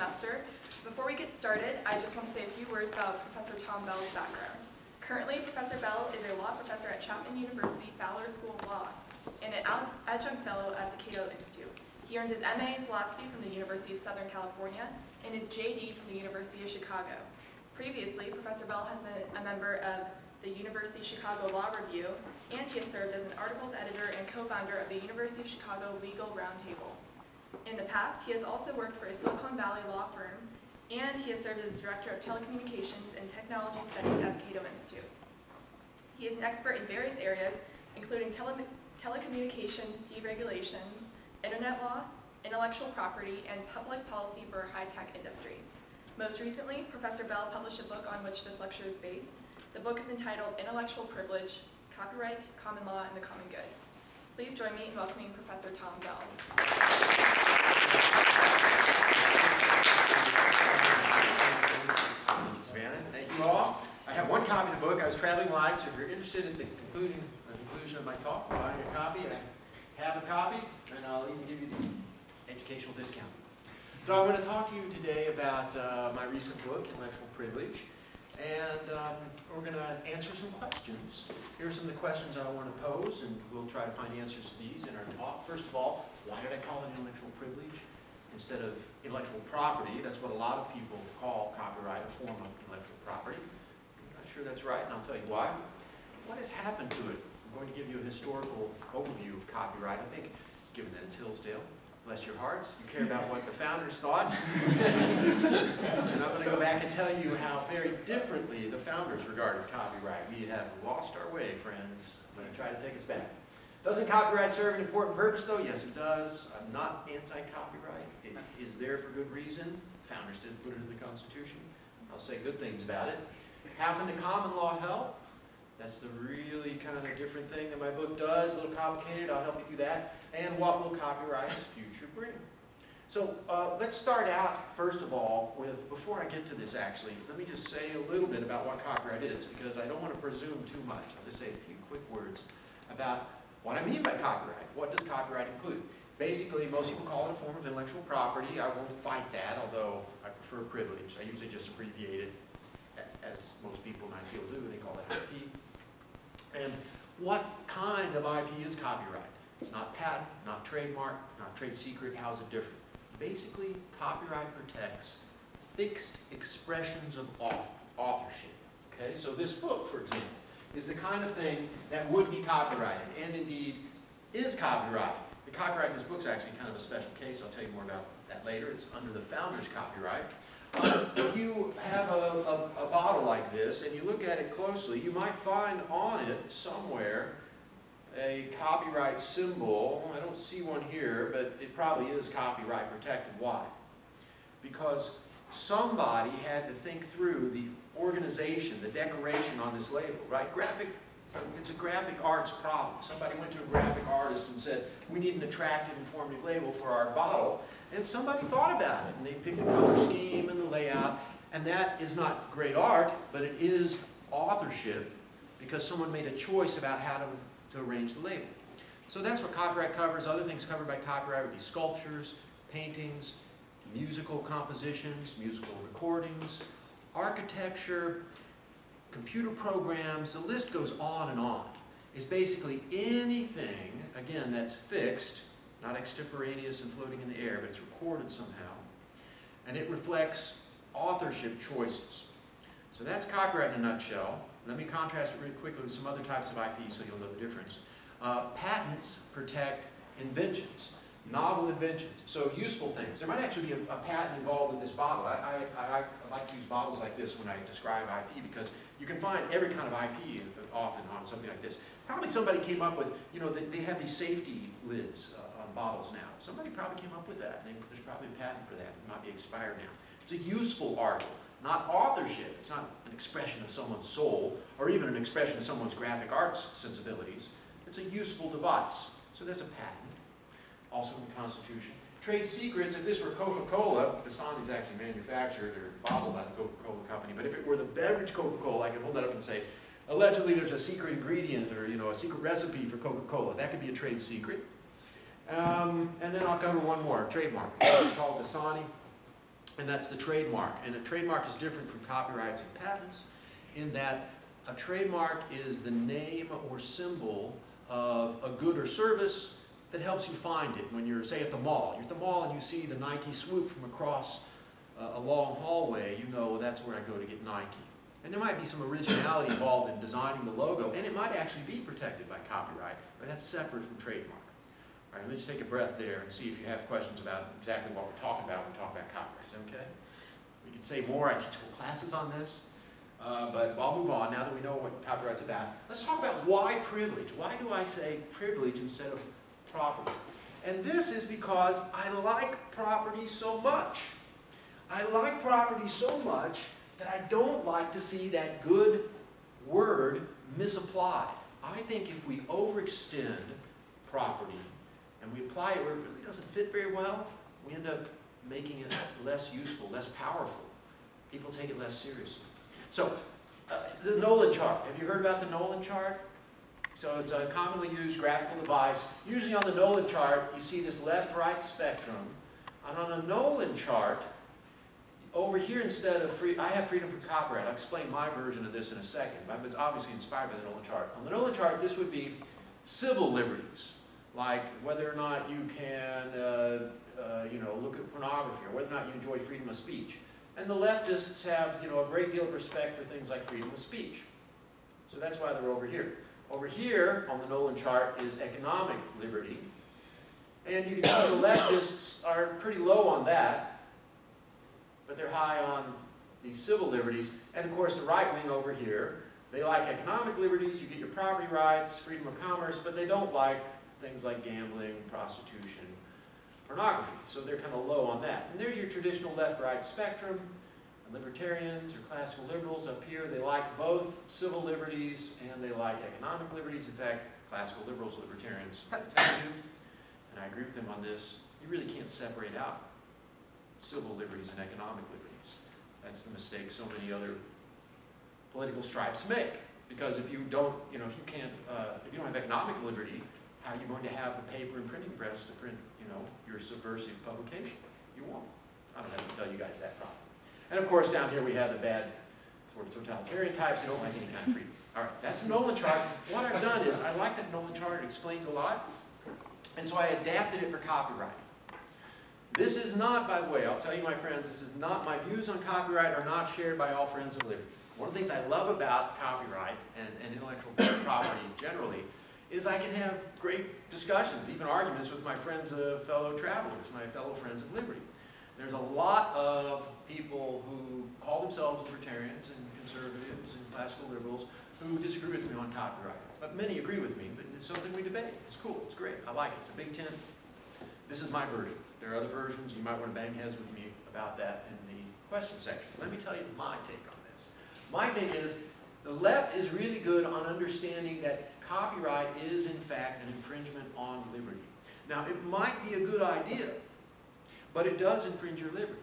semester. Before we get started, I just want to say a few words about Professor Tom Bell's background. Currently, Professor Bell is a law professor at Chapman University Fowler School of Law and an adjunct fellow at the Cato Institute. He earned his MA in philosophy from the University of Southern California and his JD from the University of Chicago. Previously, Professor Bell has been a member of the University Chicago Law Review, and he has served as an articles editor and co-founder of the University of Chicago Legal Roundtable. In the past, he has also worked for a Silicon Valley law firm, and he has served as Director of Telecommunications and Technology Studies at the Cato Institute. He is an expert in various areas, including telecommunications deregulations, internet law, intellectual property, and public policy for a high-tech industry. Most recently, Professor Bell published a book on which this lecture is based. The book is entitled Intellectual Privilege, Copyright, Common Law, and the Common Good. Please join me in welcoming Professor Tom Bell. Thank you, Savannah. Thank you all. I have one copy of the book. I was traveling light, so if you're interested in the conclusion of my talk, buy a copy. I have a copy, and I'll even give you the educational discount. So I want to talk to you today about my recent book, Intellectual Privilege, and we're going to answer some questions. Here are some of the questions I want to pose, and we'll try to find answers to these in our talk. First of all, why did I call it intellectual privilege instead of intellectual property? That's what a lot of people call copyright, a form of intellectual property. I'm not sure that's right, and I'll tell you why. What has happened to it? I'm going to give you a historical overview of copyright. I think, given that it's Hillsdale, bless your hearts, you care about what the founders thought. And I'm going to go back and tell you how very differently the founders regarded copyright. We have lost our way, friends. I'm going to try to take us back. Doesn't copyright serve an important purpose, though? Yes, it does. I'm not anti-copyright. It is there for good reason. Founders did put it in the Constitution. I'll say good things about it. How can the common law help? That's the really kind of different thing that my book does. A little complicated. I'll help you through that. And what will copyright's future bring? So let's start out, first of all, with, before I get to this actually, let me just say a little bit about what copyright is, because I don't want to presume too much. I'll just say a few quick words about what I mean by copyright. What does copyright include? Basically, most people call it a form of intellectual property. I won't fight that, although I prefer privilege. I usually just abbreviate it, as most people in my field do. They call it IP. And what kind of IP is copyright? It's not patent, not trademark, not trade secret. How is it different? Basically, copyright protects fixed expressions of authorship. Okay, so this book, for example, is the kind of thing that would be copyrighted, and indeed is copyrighted. The copyright in this book is actually kind of a special case. I'll tell you more about that later. It's under the founder's copyright. If you have a bottle like this and you look at it closely, you might find on it somewhere a copyright symbol. I don't see one here, but it probably is copyright protected. Why? Because somebody had to think through the organization, the decoration on this label, right? It's a graphic arts problem. Somebody went to a graphic artist and said, we need an attractive, informative label for our bottle. And somebody thought about it, and they picked the color scheme and the layout. And that is not great art, but it is authorship, because someone made a choice about how to arrange the label. So that's what copyright covers. Other things covered by copyright would be sculptures, paintings, musical compositions, musical recordings, architecture, computer programs. The list goes on and on. It's basically anything, again, that's fixed, not extemporaneous and floating in the air, but it's recorded somehow, and it reflects authorship choices. So that's copyright in a nutshell. Let me contrast it really quickly with some other types of IP so you'll know the difference. Patents protect inventions, novel inventions, so useful things. There might actually be a patent involved with this bottle. I like to use bottles like this when I describe IP, because you can find every kind of IP often on something like this. Probably somebody came up with, they have these safety lids on bottles now. Somebody probably came up with that. There's probably a patent for that. It might be expired now. It's a useful article, not authorship. It's not an expression of someone's soul or even an expression of someone's graphic arts sensibilities. It's a useful device. So there's a patent, also in the Constitution. Trade secrets, if this were Coca-Cola, Dasani is actually manufactured or bottled by the Coca-Cola company, but if it were the beverage Coca-Cola, I could hold that up and say, allegedly there's a secret ingredient or a secret recipe for Coca-Cola. That could be a trade secret. And then I'll cover one more, trademark. It's called Dasani. and that's the trademark. And a trademark is different from copyrights and patents in that a trademark is the name or symbol of a good or service that helps you find it. When you're, say, at the mall. You're at the mall and you see the Nike swoop from across a long hallway, you know, well, that's where I go to get Nike. And there might be some originality involved in designing the logo, and it might actually be protected by copyright, but that's separate from trademark. All right, let me just take a breath there and see if you have questions about exactly what we're talking about when we talk about copyrights, okay? We could say more. I teach whole classes on this, but I'll move on now that we know what copyright's about. Let's talk about why privilege. Why do I say privilege instead of property? And this is because I like property so much. I like property so much that I don't like to see that good word misapplied. I think if we overextend property and we apply it where it really doesn't fit very well, we end up making it less useful, less powerful. People take it less seriously. So, the Nolan chart. Have you heard about the Nolan chart? So it's a commonly used graphical device. Usually on the Nolan chart, you see this left-right spectrum. And on a Nolan chart, over here instead of I have freedom from copyright. I'll explain my version of this in a second, but it's obviously inspired by the Nolan chart. On the Nolan chart, this would be civil liberties, like whether or not you can look at pornography, or whether or not you enjoy freedom of speech. And the leftists have a great deal of respect for things like freedom of speech. So that's why they're over here. Over here on the Nolan chart is economic liberty. And you can see the leftists are pretty low on that, but they're high on these civil liberties. And of course the right wing over here, they like economic liberties, you get your property rights, freedom of commerce, but they don't like things like gambling, prostitution, pornography. So they're kind of low on that. And there's your traditional left-right spectrum. Libertarians or classical liberals up here, they like both civil liberties and they like economic liberties. In fact, classical liberals, libertarians tend to, and I agree with them on this, you really can't separate out civil liberties and economic liberties. That's the mistake so many other political stripes make. Because if you don't, if you don't have economic liberty, how are you going to have the paper and printing press to print, your subversive publication? You won't. I don't have to tell you guys that problem. And of course, down here we have the bad sort of totalitarian types who don't like any kind of freedom. All right, that's the Nolan chart. What I've done is, I like that Nolan chart. It explains a lot. And so I adapted it for copyright. This is not, by the way, I'll tell you, my friends, this is not, my views on copyright are not shared by all friends of liberty. One of the things I love about copyright and intellectual property generally is I can have great discussions, even arguments with my friends, fellow travelers, my fellow friends of liberty. There's a lot of people who call themselves libertarians and conservatives and classical liberals who disagree with me on copyright. But many agree with me, but it's something we debate. It's cool, it's great, I like it, it's a big tent. This is my version. There are other versions, you might want to bang heads with me about that in the question section. Let me tell you my take on this. My take is, the left is really good on understanding that copyright is in fact an infringement on liberty. Now it might be a good idea, but it does infringe your liberty.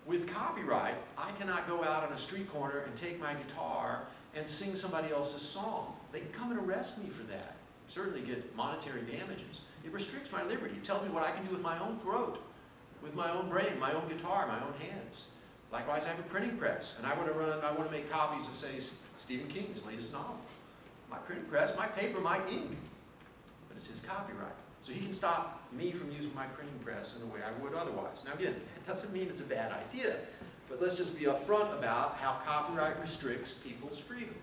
With copyright, I cannot go out on a street corner and take my guitar and sing somebody else's song. They can come and arrest me for that. Certainly get monetary damages. It restricts my liberty. It tells me what I can do with my own throat, with my own brain, my own guitar, my own hands. Likewise, I have a printing press, and I want to make copies of, say, Stephen King's latest novel. My printing press, my paper, my ink, but it's his copyright. So he can stop me from using my printing press in the way I would otherwise. Now again, it doesn't mean it's a bad idea, but let's just be upfront about how copyright restricts people's freedom.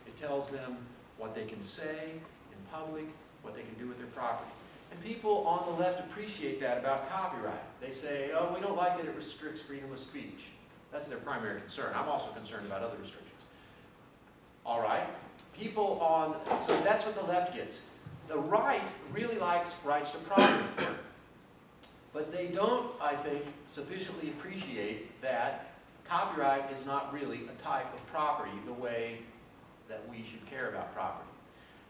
It tells them what they can say in public, what they can do with their property. And people on the left appreciate that about copyright. They say, oh, we don't like that it restricts freedom of speech. That's their primary concern. I'm also concerned about other restrictions. All right, so that's what the left gets. The right really likes rights to property, but they don't, I think, sufficiently appreciate that copyright is not really a type of property the way that we should care about property.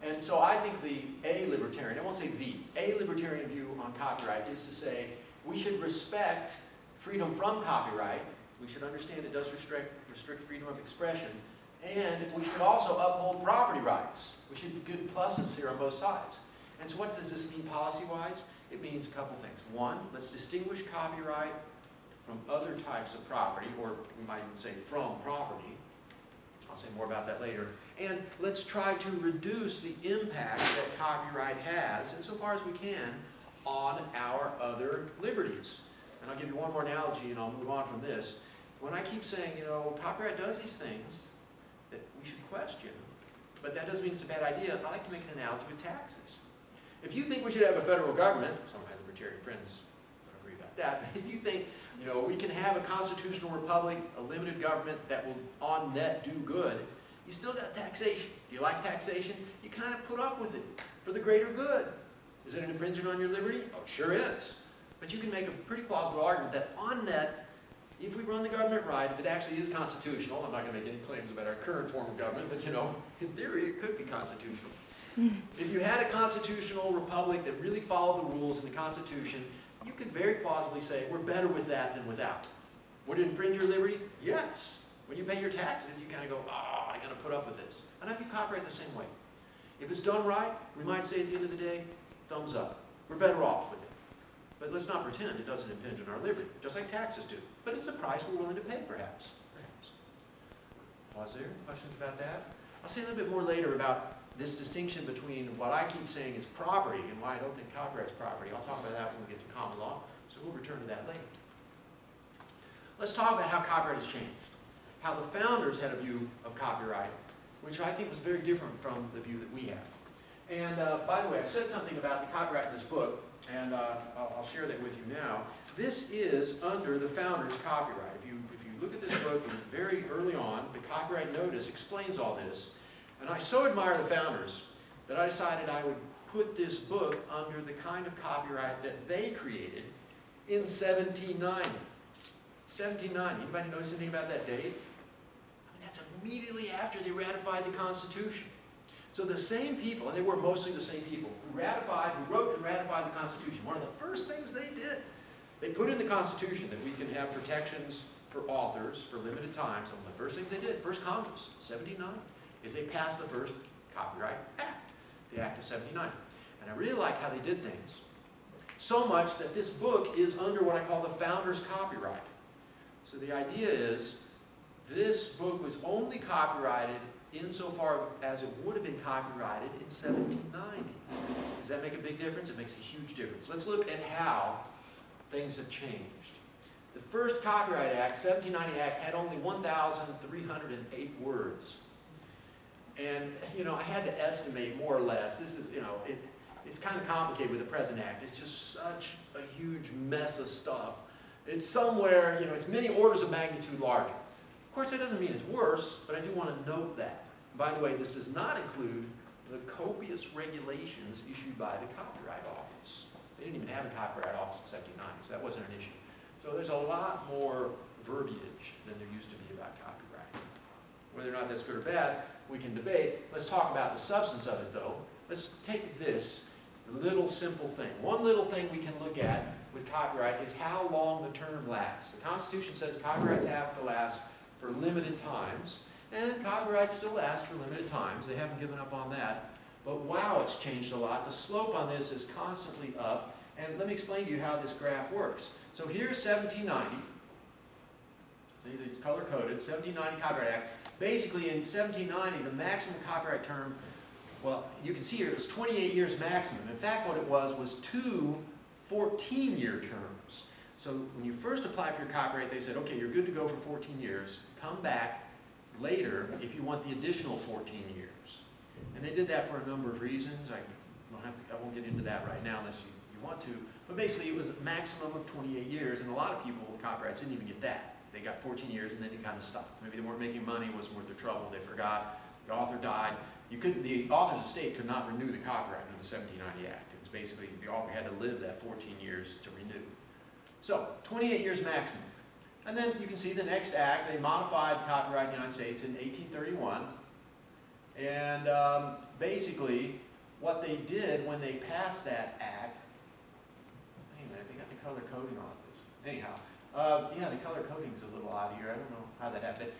And so I think the a-libertarian, I won't say the, a-libertarian view on copyright is to say we should respect freedom from copyright, we should understand it does restrict freedom of expression, and we should also uphold property rights. We should be good pluses here on both sides. And so what does this mean policy-wise? It means a couple things. One, let's distinguish copyright from other types of property, or we might even say from property. I'll say more about that later. And let's try to reduce the impact that copyright has, insofar as we can, on our other liberties. And I'll give you one more analogy and I'll move on from this. When I keep saying, copyright does these things that we should question, but that doesn't mean it's a bad idea, I like to make an analogy with taxes. If you think we should have a federal government, some of my libertarian friends don't agree about that, but if you think we can have a constitutional republic, a limited government that will on net do good, you still got taxation. Do you like taxation? You kind of put up with it for the greater good. Is it an infringement on your liberty? Oh, it sure is. But you can make a pretty plausible argument that on net, if we run the government right, if it actually is constitutional, I'm not going to make any claims about our current form of government, but in theory it could be constitutional. If you had a constitutional republic that really followed the rules in the Constitution, you could very plausibly say we're better with that than without. Would it infringe your liberty? Yes. When you pay your taxes, you kind of go, I got to put up with this. And I view copyright the same way. If it's done right, we might say at the end of the day, thumbs up. We're better off with it. But let's not pretend it doesn't impinge on our liberty, just like taxes do. But it's a price we're willing to pay, perhaps. Pause there. Questions about that? I'll say a little bit more later about this distinction between what I keep saying is property and why I don't think copyright's property. I'll talk about that when we get to common law, so we'll return to that later. Let's talk about how copyright has changed. How the founders had a view of copyright, which I think was very different from the view that we have. And by the way, I said something about the copyright in this book, and I'll share that with you now. This is under the founders' copyright. If you look at this book, and very early on, the copyright notice explains all this. And I so admire the founders that I decided I would put this book under the kind of copyright that they created in 1790. 1790. Anybody notice anything about that date? That's immediately after they ratified the Constitution. So the same people, and they were mostly the same people, who wrote and ratified the Constitution, one of the first things they did, they put in the Constitution that we can have protections for authors for limited time. Some of the first things they did, first Congress, 1790, is they passed the first Copyright Act, the Act of 1790. And I really like how they did things. So much that this book is under what I call the founders' copyright. So the idea is, this book was only copyrighted insofar as it would have been copyrighted in 1790. Does that make a big difference? It makes a huge difference. Let's look at how things have changed. The first Copyright Act, 1790 Act, had only 1,308 words. And, I had to estimate more or less. This is, it's kind of complicated with the present Act. It's just such a huge mess of stuff. It's somewhere, it's many orders of magnitude larger. Of course, that doesn't mean it's worse, but I do want to note that. By the way, this does not include the copious regulations issued by the Copyright Office. They didn't even have a Copyright Office in 1790, so that wasn't an issue. So there's a lot more verbiage than there used to be about copyright. Whether or not that's good or bad, we can debate. Let's talk about the substance of it, though. Let's take this little simple thing. One little thing we can look at with copyright is how long the term lasts. The Constitution says copyrights have to last for limited times, and copyrights still last for limited times. They haven't given up on that. But wow, it's changed a lot. The slope on this is constantly up, and let me explain to you how this graph works. So here's 1790. See, it's color-coded, 1790 Copyright Act. Basically, in 1790, the maximum copyright term, well, you can see here, it was 28 years maximum. In fact, what it was 2 14-year terms. So when you first applied for your copyright, they said, okay, you're good to go for 14 years. Come back later if you want the additional 14 years. And they did that for a number of reasons. I won't get into that right now unless you want to. But basically, it was a maximum of 28 years, and a lot of people with copyrights didn't even get that. They got 14 years, and then it kind of stopped. Maybe they weren't making money, it wasn't worth their trouble, they forgot, the author died. The author's estate could not renew the copyright under the 1790 Act. It was basically, the author had to live that 14 years to renew. So, 28 years maximum. And then you can see the next act, they modified copyright in the United States in 1831. And basically, what they did when they passed that act, wait a minute, they got the color coding on this. Anyhow, yeah, the color coding is a little odd here. I don't know how that happened.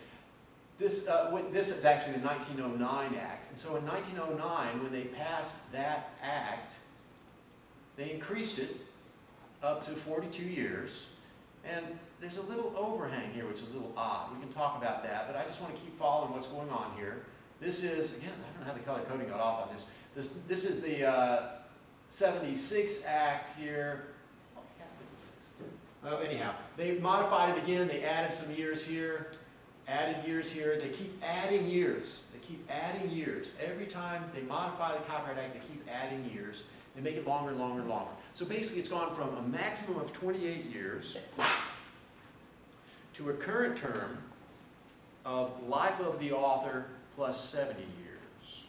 This is actually the 1909 Act. And so in 1909, when they passed that act, they increased it up to 42 years. And there's a little overhang here, which is a little odd. We can talk about that, but I just want to keep following what's going on here. This is, again, I don't know how the color coding got off on this. This is the 76 Act here. Well, anyhow, they modified it again. They added some years here, added years here. They keep adding years. They keep adding years. Every time they modify the Copyright Act, they keep adding years. They make it longer and longer and longer. So basically, it's gone from a maximum of 28 years to a current term of life of the author plus 70 years.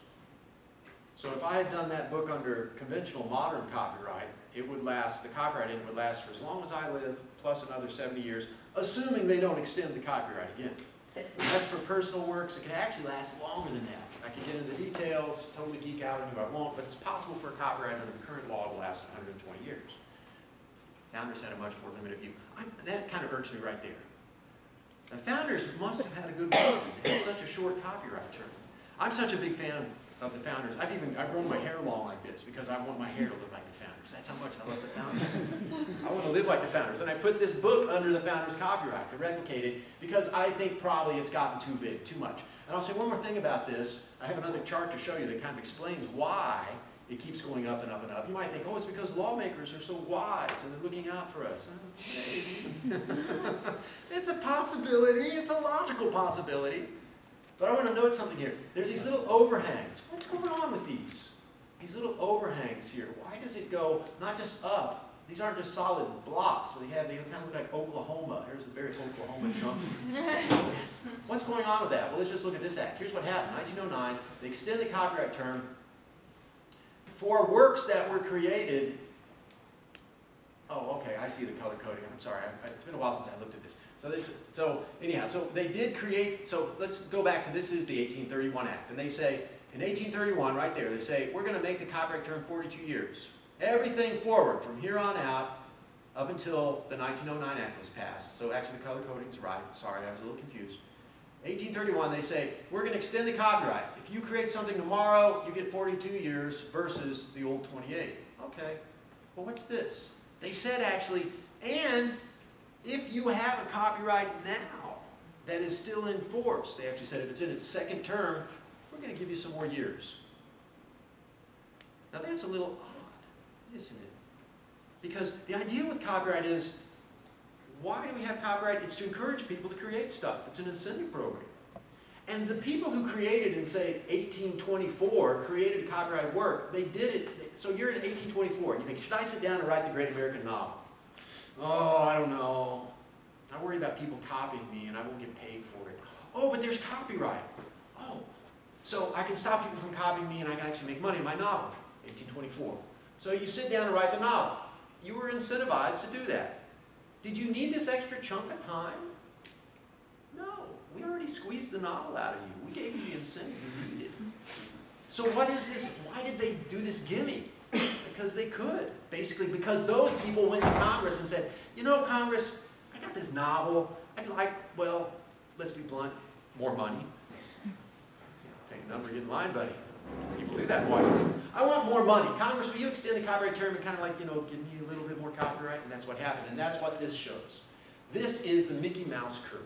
So if I had done that book under conventional modern copyright, it would last, the copyright in it would last for as long as I live, plus another 70 years, assuming they don't extend the copyright again. As for personal works, it can actually last longer than that. I can get into the details, totally geek out on you, I won't, but it's possible for a copyright under the current law to last 120 years. Founders had a much more limited view. That kind of irks me right there. The founders must have had a good reason to have such a short copyright term. I'm such a big fan of the founders. I've grown my hair long like this because I want my hair to look like the founders. That's how much I love the founders. I want to live like the founders. And I put this book under the founders' copyright to replicate it because I think probably it's gotten too big, too much. And I'll say one more thing about this. I have another chart to show you that kind of explains why it keeps going up and up and up. You might think, oh, it's because lawmakers are so wise and they're looking out for us. Maybe. It's a possibility. It's a logical possibility. But I want to note something here. There's these little overhangs. What's going on with these? These little overhangs here. Why does it go not just up? These aren't just solid blocks. They kind of look like Oklahoma. Here's the various Oklahoma chunks. What's going on with that? Well, let's just look at this act. Here's what happened. 1909, they extend the copyright term for works that were created. Oh, okay, I see the color coding. I'm sorry. It's been a while since I looked at this. So they did create, so let's go back to, this is the 1831 Act. And they say, in 1831, right there, they say, we're going to make the copyright term 42 years. Everything forward from here on out up until the 1909 Act was passed. So actually the color coding is right. Sorry, I was a little confused. 1831, they say, we're going to extend the copyright. If you create something tomorrow, you get 42 years versus the old 28. Okay, well, what's this? They said actually, and if you have a copyright now that is still in force, they actually said if it's in its second term, we're going to give you some more years. Now that's a little odd, isn't it? Because the idea with copyright is, why do we have copyright? It's to encourage people to create stuff. It's an incentive program. And the people who created in, say, 1824, created copyrighted work, they did it. So you're in 1824, and you think, should I sit down and write the great American novel? Oh, I don't know. I worry about people copying me, and I won't get paid for it. Oh, but there's copyright. Oh, so I can stop people from copying me, and I can actually make money in my novel, 1824. So you sit down and write the novel. You were incentivized to do that. Did you need this extra chunk of time? No. We already squeezed the novel out of you. We gave you the incentive you needed. So what is this? Why did they do this gimme? Because they could. Basically, because those people went to Congress and said, you know, Congress, I got this novel. I'd like, well, let's be blunt, more money. Take a number, get in line, buddy. People do that in Washington. I want more money. Congress, will you extend the copyright term and kind of like, you know, give me a little bit more copyright? And that's what happened. And that's what this shows. This is the Mickey Mouse curve.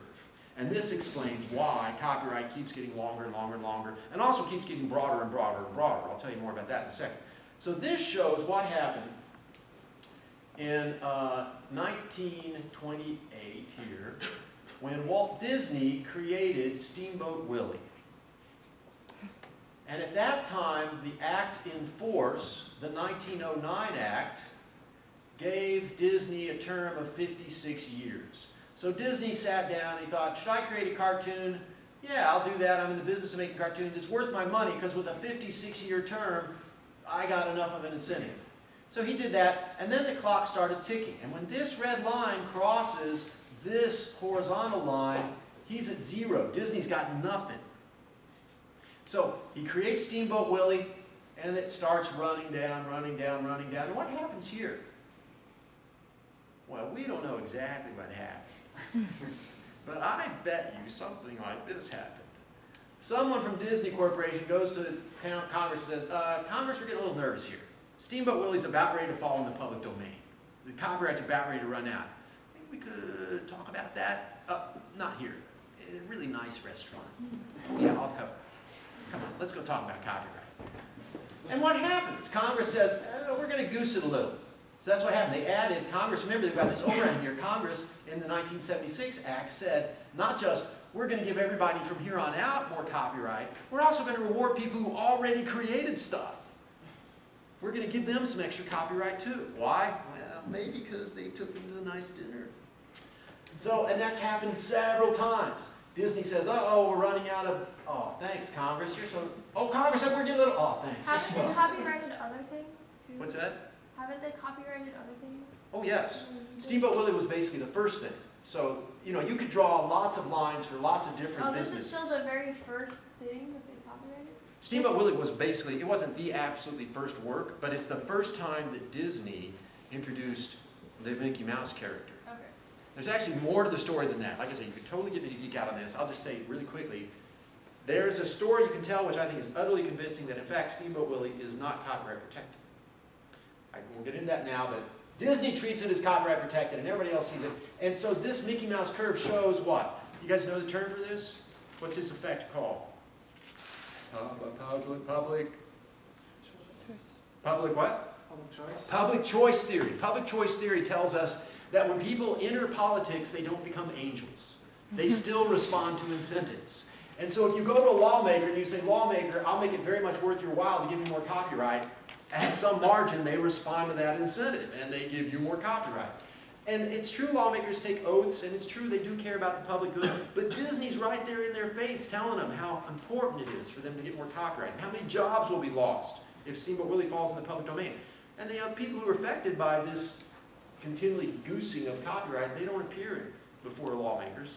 And this explains why copyright keeps getting longer and longer and longer, and also keeps getting broader and broader and broader. I'll tell you more about that in a second. So this shows what happened in 1928 here, when Walt Disney created Steamboat Willie. And at that time, the act in force, the 1909 Act, gave Disney a term of 56 years. So Disney sat down and he thought, should I create a cartoon? Yeah, I'll do that. I'm in the business of making cartoons. It's worth my money because with a 56-year term, I got enough of an incentive. So he did that, and then the clock started ticking. And when this red line crosses this horizontal line, he's at zero. Disney's got nothing. So he creates Steamboat Willie, and it starts running down, running down, running down. And what happens here? Well, we don't know exactly what happened. But I bet you something like this happened. Someone from Disney Corporation goes to Congress and says, Congress, we're getting a little nervous here. Steamboat Willie's about ready to fall in the public domain. The copyright's about ready to run out. we could talk about that. Not here. A really nice restaurant. Oh, yeah, I'll cover. Come on, let's go talk about copyright. And what happens? Congress says, we're going to goose it a little. So that's what happened. They added, Congress, remember they've got this overhang here. Congress, in the 1976 Act, said not just, we're going to give everybody from here on out more copyright, we're also going to reward people who already created stuff. We're going to give them some extra copyright too. Why? Well, maybe because they took them to a nice dinner. So, and that's happened several times. Disney says, uh-oh, we're running out of, oh, thanks, Congress, you're so, oh, Congress, we're getting a little, oh, thanks. Haven't they copyrighted other things too? What's that? Haven't they copyrighted other things? Oh, yes. Steamboat Willie was basically the first thing. So, you know, you could draw lots of lines for lots of different businesses. This is still the very first thing that they copyrighted? Steamboat Willie was basically, it wasn't the absolutely first work, but it's the first time that Disney introduced the Mickey Mouse character. Okay. There's actually more to the story than that. Like I said, you could totally get me to geek out on this. I'll just say really quickly, there's a story you can tell which I think is utterly convincing that in fact Steamboat Willie is not copyright protected. I won't get into that now, but Disney treats it as copyright protected and everybody else sees it. And so this Mickey Mouse curve shows what? You guys know the term for this? What's this effect called? Public what? Public choice. Public choice theory. Public choice theory tells us that when people enter politics, they don't become angels. They still respond to incentives. And so if you go to a lawmaker and you say, lawmaker, I'll make it very much worth your while to give you more copyright, at some margin they respond to that incentive and they give you more copyright. And it's true lawmakers take oaths, and it's true they do care about the public good, but Disney's right there in their face telling them how important it is for them to get more copyright, and how many jobs will be lost if Steamboat Willie falls in the public domain. And the people who are affected by this continually goosing of copyright, they don't appear before lawmakers.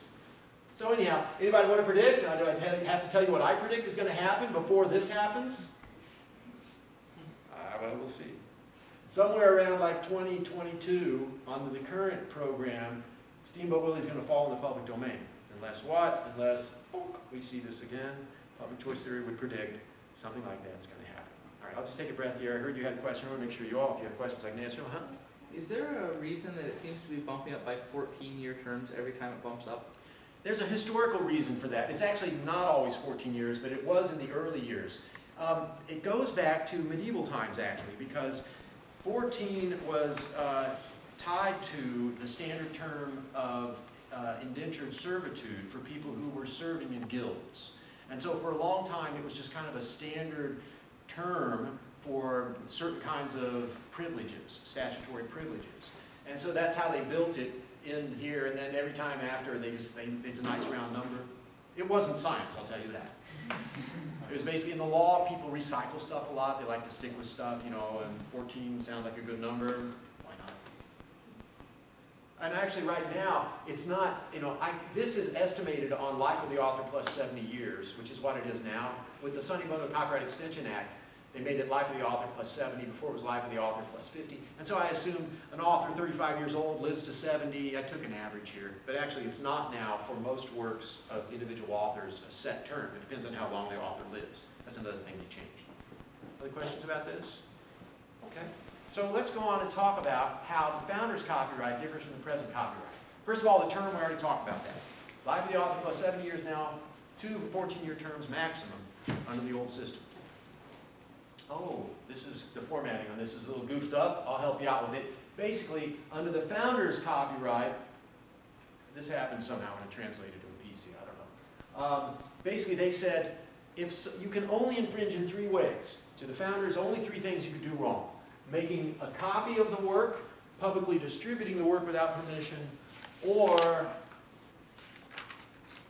So anyhow, anybody want to predict? Do I have to tell you what I predict is going to happen before this happens? Well, we'll see. Somewhere around like 2022, under the current program, Steamboat Willie is going to fall in the public domain. Unless what? Unless we see this again. Public choice theory would predict something like that's going to happen. All right, I'll just take a breath here. I heard you had a question. I want to make sure you all, if you have questions, I can answer them. Huh? Is there a reason that it seems to be bumping up by 14-year terms every time it bumps up? There's a historical reason for that. It's actually not always 14 years, but it was in the early years. It goes back to medieval times, actually, because 14 was tied to the standard term of indentured servitude for people who were serving in guilds. And so for a long time, it was just kind of a standard term for certain kinds of privileges, statutory privileges. And so that's how they built it in here, and then every time after, it's a nice round number. It wasn't science, I'll tell you that. It was basically in the law, people recycle stuff a lot. They like to stick with stuff, you know, and 14 sounds like a good number. Why not? And actually right now, it's not, you know, this is estimated on life of the author plus 70 years, which is what it is now. With the Sonny Bono Copyright Extension Act, they made it life of the author plus 70. Before it was life of the author plus 50. And so I assume an author 35 years old lives to 70. I took an average here. But actually it's not now for most works of individual authors a set term. It depends on how long the author lives. That's another thing that changed. Other questions about this? Okay. So let's go on and talk about how the founder's copyright differs from the present copyright. First of all, the term, we already talked about that. Life of the author plus 70 years now, 2 14-year terms maximum under the old system. Oh, this is the formatting on this is a little goofed up. I'll help you out with it. Basically, under the founder's copyright, this happened somehow when I translated to a PC, I don't know. Basically, they said, you can only infringe in 3 ways. To the founders, only 3 things you could do wrong. Making a copy of the work, publicly distributing the work without permission, or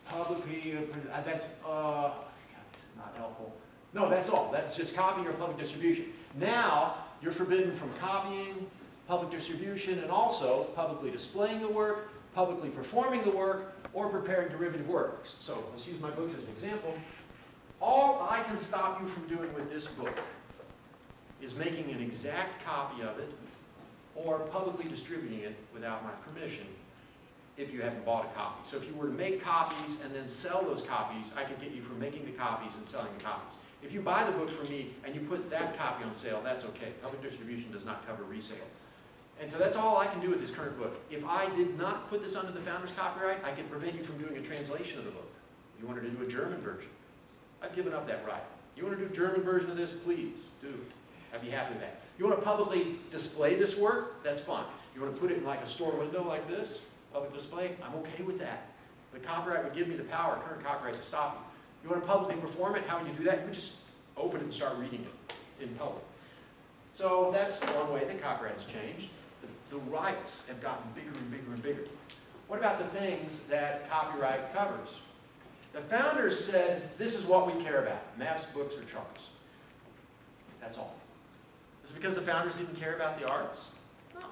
publicly, that's, God, this is not helpful. No, that's all. That's just copying or public distribution. Now, you're forbidden from copying, public distribution, and also publicly displaying the work, publicly performing the work, or preparing derivative works. So let's use my book as an example. All I can stop you from doing with this book is making an exact copy of it or publicly distributing it without my permission if you haven't bought a copy. So if you were to make copies and then sell those copies, I could get you from making the copies and selling the copies. If you buy the books from me and you put that copy on sale, that's okay. Public distribution does not cover resale. And so that's all I can do with this current book. If I did not put this under the founder's copyright, I could prevent you from doing a translation of the book. You wanted to do a German version. I've given up that right. You want to do a German version of this? Please do. I'd be happy with that. You want to publicly display this work? That's fine. You want to put it in like a store window like this, public display? I'm okay with that. The copyright would give me the power, current copyright, to stop you. You want to publicly perform it? How would you do that? You would just open it and start reading it in public. So that's one way that copyright has changed. The rights have gotten bigger and bigger and bigger. What about the things that copyright covers? The founders said, this is what we care about, maps, books, or charts. That's all. Is it because the founders didn't care about the arts? No.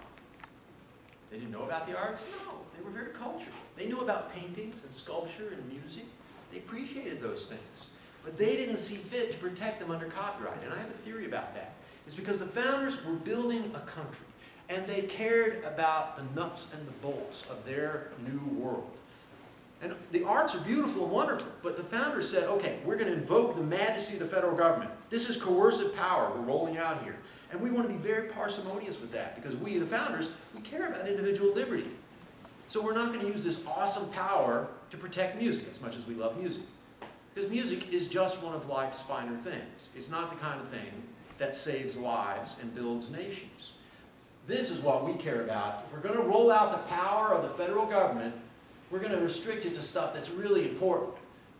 They didn't know about the arts? No. They were very cultured. They knew about paintings and sculpture and music. They appreciated those things. But they didn't see fit to protect them under copyright. And I have a theory about that. It's because the founders were building a country. And they cared about the nuts and the bolts of their new world. And the arts are beautiful and wonderful, but the founders said, okay, we're going to invoke the majesty of the federal government. This is coercive power we're rolling out here. And we want to be very parsimonious with that, because we, the founders, we care about individual liberty. So we're not going to use this awesome power to protect music as much as we love music. Because music is just one of life's finer things. It's not the kind of thing that saves lives and builds nations. This is what we care about. If we're going to roll out the power of the federal government, we're going to restrict it to stuff that's really important.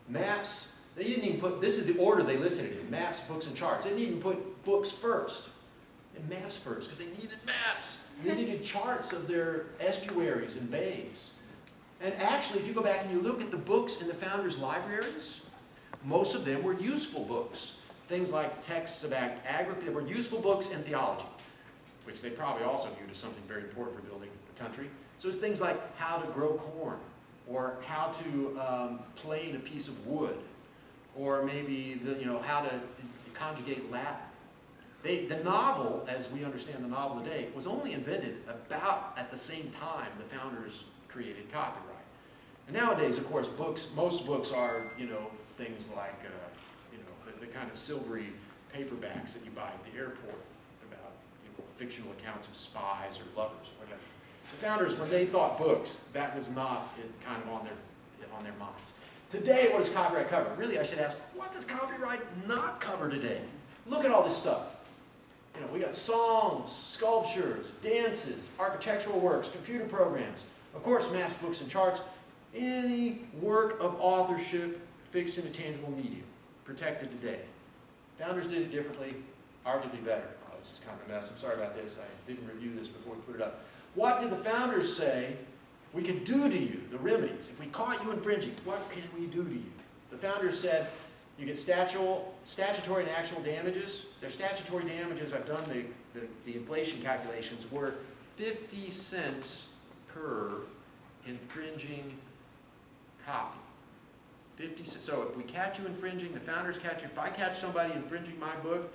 Maps, they didn't even put, this is the order they listed it in, maps, books, and charts. They didn't even put books first and maps first, because they needed maps. They needed charts of their estuaries and bays. And actually, if you go back and you look at the books in the founders' libraries, most of them were useful books. Things like texts about agriculture, they were useful books and theology, which they probably also viewed as something very important for building the country. So it's things like how to grow corn, or how to plane a piece of wood, or maybe how to conjugate Latin. The novel, as we understand the novel today, was only invented about at the same time the founders created copyright. And nowadays, of course, most books are things like the kind of silvery paperbacks that you buy at the airport about fictional accounts of spies or lovers or whatever. The founders, when they thought books, that was not kind of on their minds. Today, what does copyright cover? Really, I should ask, what does copyright not cover today? Look at all this stuff. We got songs, sculptures, dances, architectural works, computer programs, of course, maps, books, and charts. Any work of authorship fixed in a tangible medium, protected today. Founders did it differently, arguably better. Oh, this is kind of a mess. I'm sorry about this. I didn't review this before we put it up. What did the founders say we could do to you, the remedies? If we caught you infringing, what can we do to you? The founders said you get statutory and actual damages. Their statutory damages, I've done the inflation calculations, were 50 cents per infringing copy. 50 cents. So if we catch you infringing, the founders catch you. If I catch somebody infringing my book,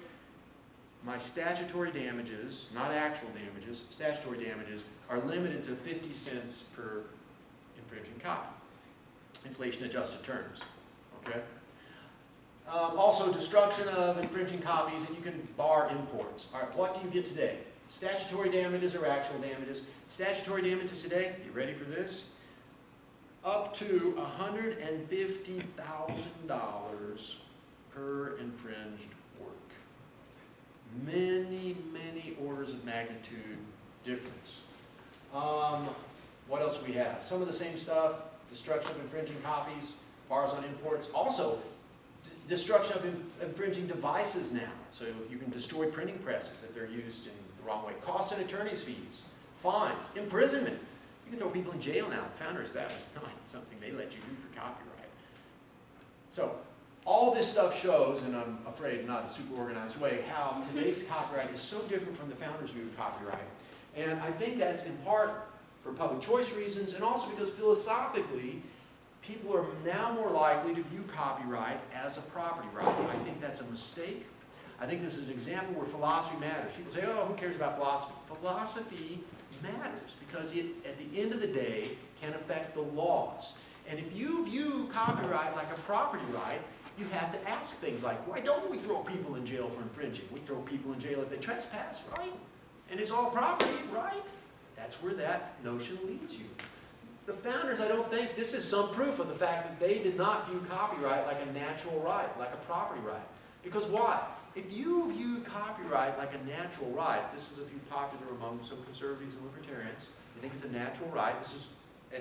my statutory damages, not actual damages, statutory damages, are limited to 50 cents per infringing copy. Inflation-adjusted terms. Okay? Also, destruction of infringing copies, and you can bar imports. All right, what do you get today? Statutory damages or actual damages? Statutory damages today, you ready for this? Up to $150,000 per infringed work. Many, many orders of magnitude difference. What else do we have? Some of the same stuff, destruction of infringing copies, bars on imports. Also, destruction of infringing devices now. So you can destroy printing presses if they're used in the wrong way. Costs and attorney's fees, fines, imprisonment. You can throw people in jail now. Founders, that was not something they let you do for copyright. So all this stuff shows, and I'm afraid not a super organized way, how today's copyright is so different from the founders' view of copyright. And I think that's in part for public choice reasons, and also because philosophically, people are now more likely to view copyright as a property right. I think that's a mistake. I think this is an example where philosophy matters. People say, oh, who cares about philosophy? Philosophy matters because it, at the end of the day, can affect the laws. And if you view copyright like a property right, you have to ask things like, why don't we throw people in jail for infringing? We throw people in jail if they trespass, right? and it's all property, right? That's where that notion leads you. The founders, I don't think, this is some proof of the fact that they did not view copyright like a natural right, like a property right. Because why? If you view copyright like a natural right, this is a few popular among some conservatives and libertarians. You think it's a natural right. This is,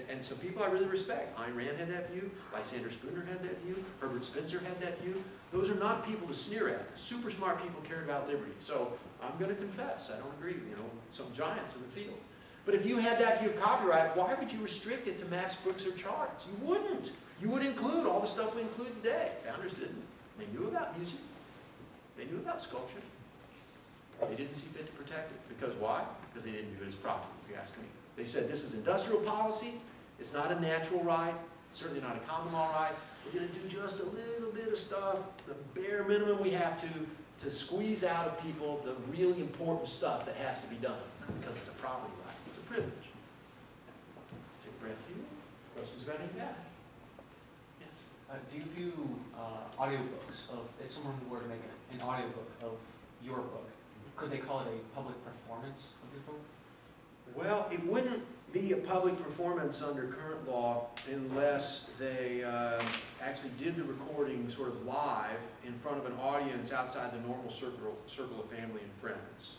and some people I really respect. Ayn Rand had that view. Lysander Spooner had that view. Herbert Spencer had that view. Those are not people to sneer at. Super smart people cared about liberty. So I'm going to confess, I don't agree. You know, some giants in the field. But if you had that view of copyright, why would you restrict it to maps, books, or charts? You wouldn't. You would include all the stuff we include today. Founders didn't. They knew about music. They knew about sculpture. They didn't see fit to protect it. Because why? Because they didn't view it as property, if you ask me. They said this is industrial policy. It's not a natural right. It's certainly not a common law right. We're going to do just a little bit of stuff, the bare minimum we have to squeeze out of people the really important stuff that has to be done. Because it's a property right. It's a privilege. Take a breath here. Questions about any of that? Yes. Do you view audiobooks of, if someone were to make an audiobook of your book, could they call it a public performance of your book? Well, it wouldn't be a public performance under current law unless they actually did the recording sort of live in front of an audience outside the normal circle of family and friends.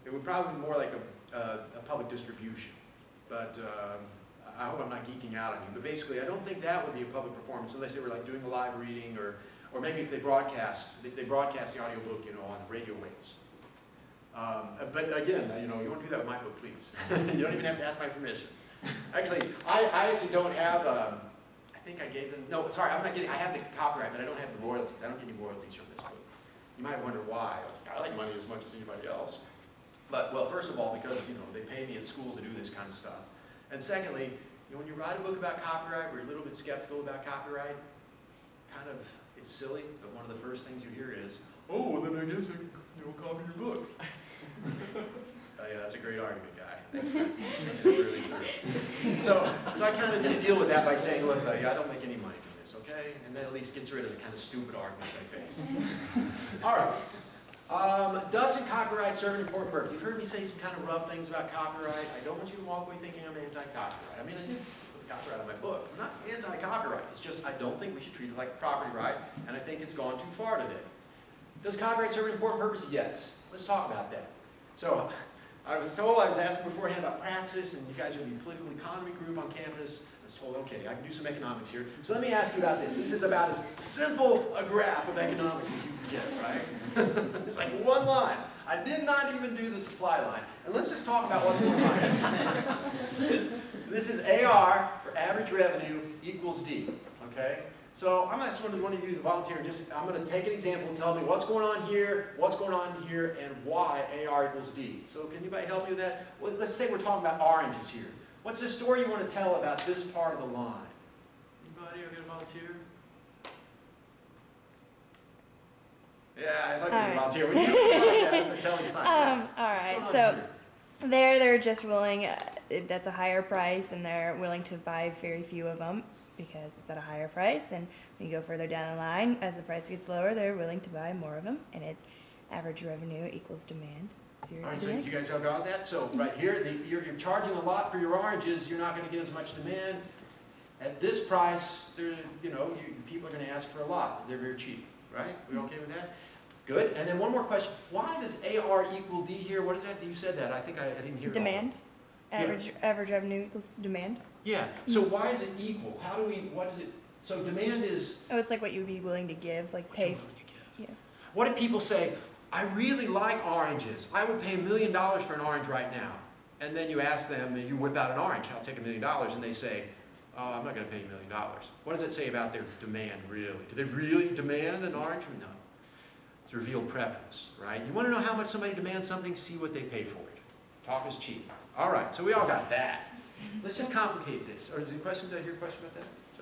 It would probably be more like a public distribution. But I hope I'm not geeking out on you. But basically, I don't think that would be a public performance unless they were like doing a live reading, or maybe if they broadcast the audiobook, you know, on the radio waves. But again, you know, you want to do that with my book, please. You don't even have to ask my permission. Actually, I actually don't have, I think I gave them, no, sorry, I'm not getting, I have the copyright, but I don't have the royalties. I don't get any royalties from this book. You might wonder why. I like money as much as anybody else. But, well, first of all, because, you know, they pay me at school to do this kind of stuff. And secondly, you know, when you write a book about copyright, where you're a little bit skeptical about copyright, kind of, it's silly, but one of the first things you hear is, oh, well, then I guess I, you know, copy your book. Yeah, that's a great argument, guy. Thanks for really true. So I kind of just deal with that by saying, look, I don't make any money from this, okay? And that at least gets rid of the kind of stupid arguments I face. All right. Doesn't copyright serve an important purpose? You've heard me say some kind of rough things about copyright. I don't want you to walk away thinking I'm anti-copyright. I mean, I did put copyright on my book. I'm not anti-copyright. It's just I don't think we should treat it like property right, and I think it's gone too far today. Does copyright serve an important purpose? Yes. Let's talk about that. So I was told, I was asked beforehand about Praxis, and you guys are the political economy group on campus. I was told, okay, I can do some economics here. So let me ask you about this. This is about as simple a graph of economics as you can get, right? It's like one line. I did not even do the supply line. And let's just talk about what's going on. So this is AR for average revenue equals D, okay? So I'm asking one of you to volunteer. I'm going to take an example and tell me what's going on here, and why AR equals D. So can anybody help me with that? Well, let's say we're talking about oranges here. What's the story you want to tell about this part of the line? Anybody are going to volunteer? Yeah, I'd like you to volunteer. What do you think about that? It's a telling sign. All right, so they're just willing, that's a higher price, and they're willing to buy very few of them because it's at a higher price. And when you go further down the line, as the price gets lower, they're willing to buy more of them, and it's average revenue equals demand. All right, so you guys all got that? So right here, you're charging a lot for your oranges. You're not going to get as much demand. At this price, people are going to ask for a lot. They're very cheap, right? We okay with that? Good. And then one more question. Why does AR equal D here? What is that? You said that. I think I didn't hear it all. Demand. Average revenue equals demand. Yeah. So why is it equal? What is it? So demand is... Oh, it's like what you would be willing to give, like pay. Yeah. What if people say, I really like oranges. I would pay $1 million for an orange right now. And then you ask them, and you whip out an orange, I'll take $1 million, and they say, oh, I'm not going to pay you $1 million. What does it say about their demand, really? Do they really demand an orange? No. It's revealed preference, right? You want to know how much somebody demands something, see what they pay for it. Talk is cheap. All right, so we all got that. Let's just complicate this. Or is there a question? Did I hear a question about that? Is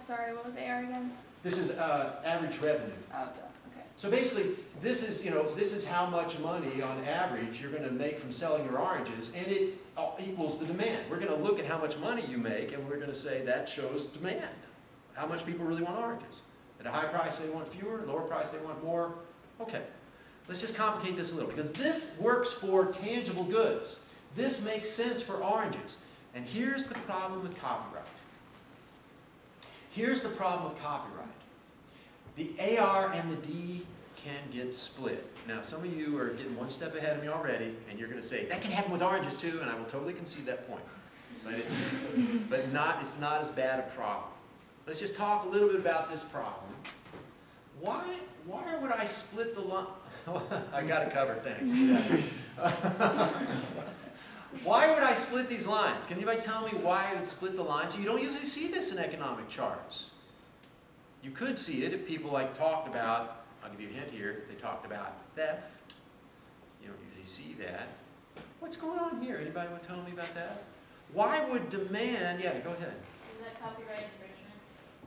that right? What was AR again? This is average revenue. Oh, duh. Okay. So basically, this is how much money on average you're going to make from selling your oranges, and it equals the demand. We're going to look at how much money you make, and we're going to say that shows demand. How much people really want oranges. At a high price, they want fewer. Lower price, they want more. Okay. Let's just complicate this a little, because this works for tangible goods. This makes sense for oranges. And here's the problem with copyright. Here's the problem with copyright. The AR and the D can get split. Now, some of you are getting one step ahead of me already, and you're going to say, that can happen with oranges too, and I will totally concede that point. But it's not as bad a problem. Let's just talk a little bit about this problem. Why would I split the line? I got it covered, thanks. Yeah. Why would I split these lines? Can anybody tell me why I would split the lines? You don't usually see this in economic charts. You could see it if people talked about, I'll give you a hint here, they talked about theft. You don't usually see that. What's going on here? Anybody want to tell me about that? Why would demand, yeah, go ahead. Is that copyright infringement?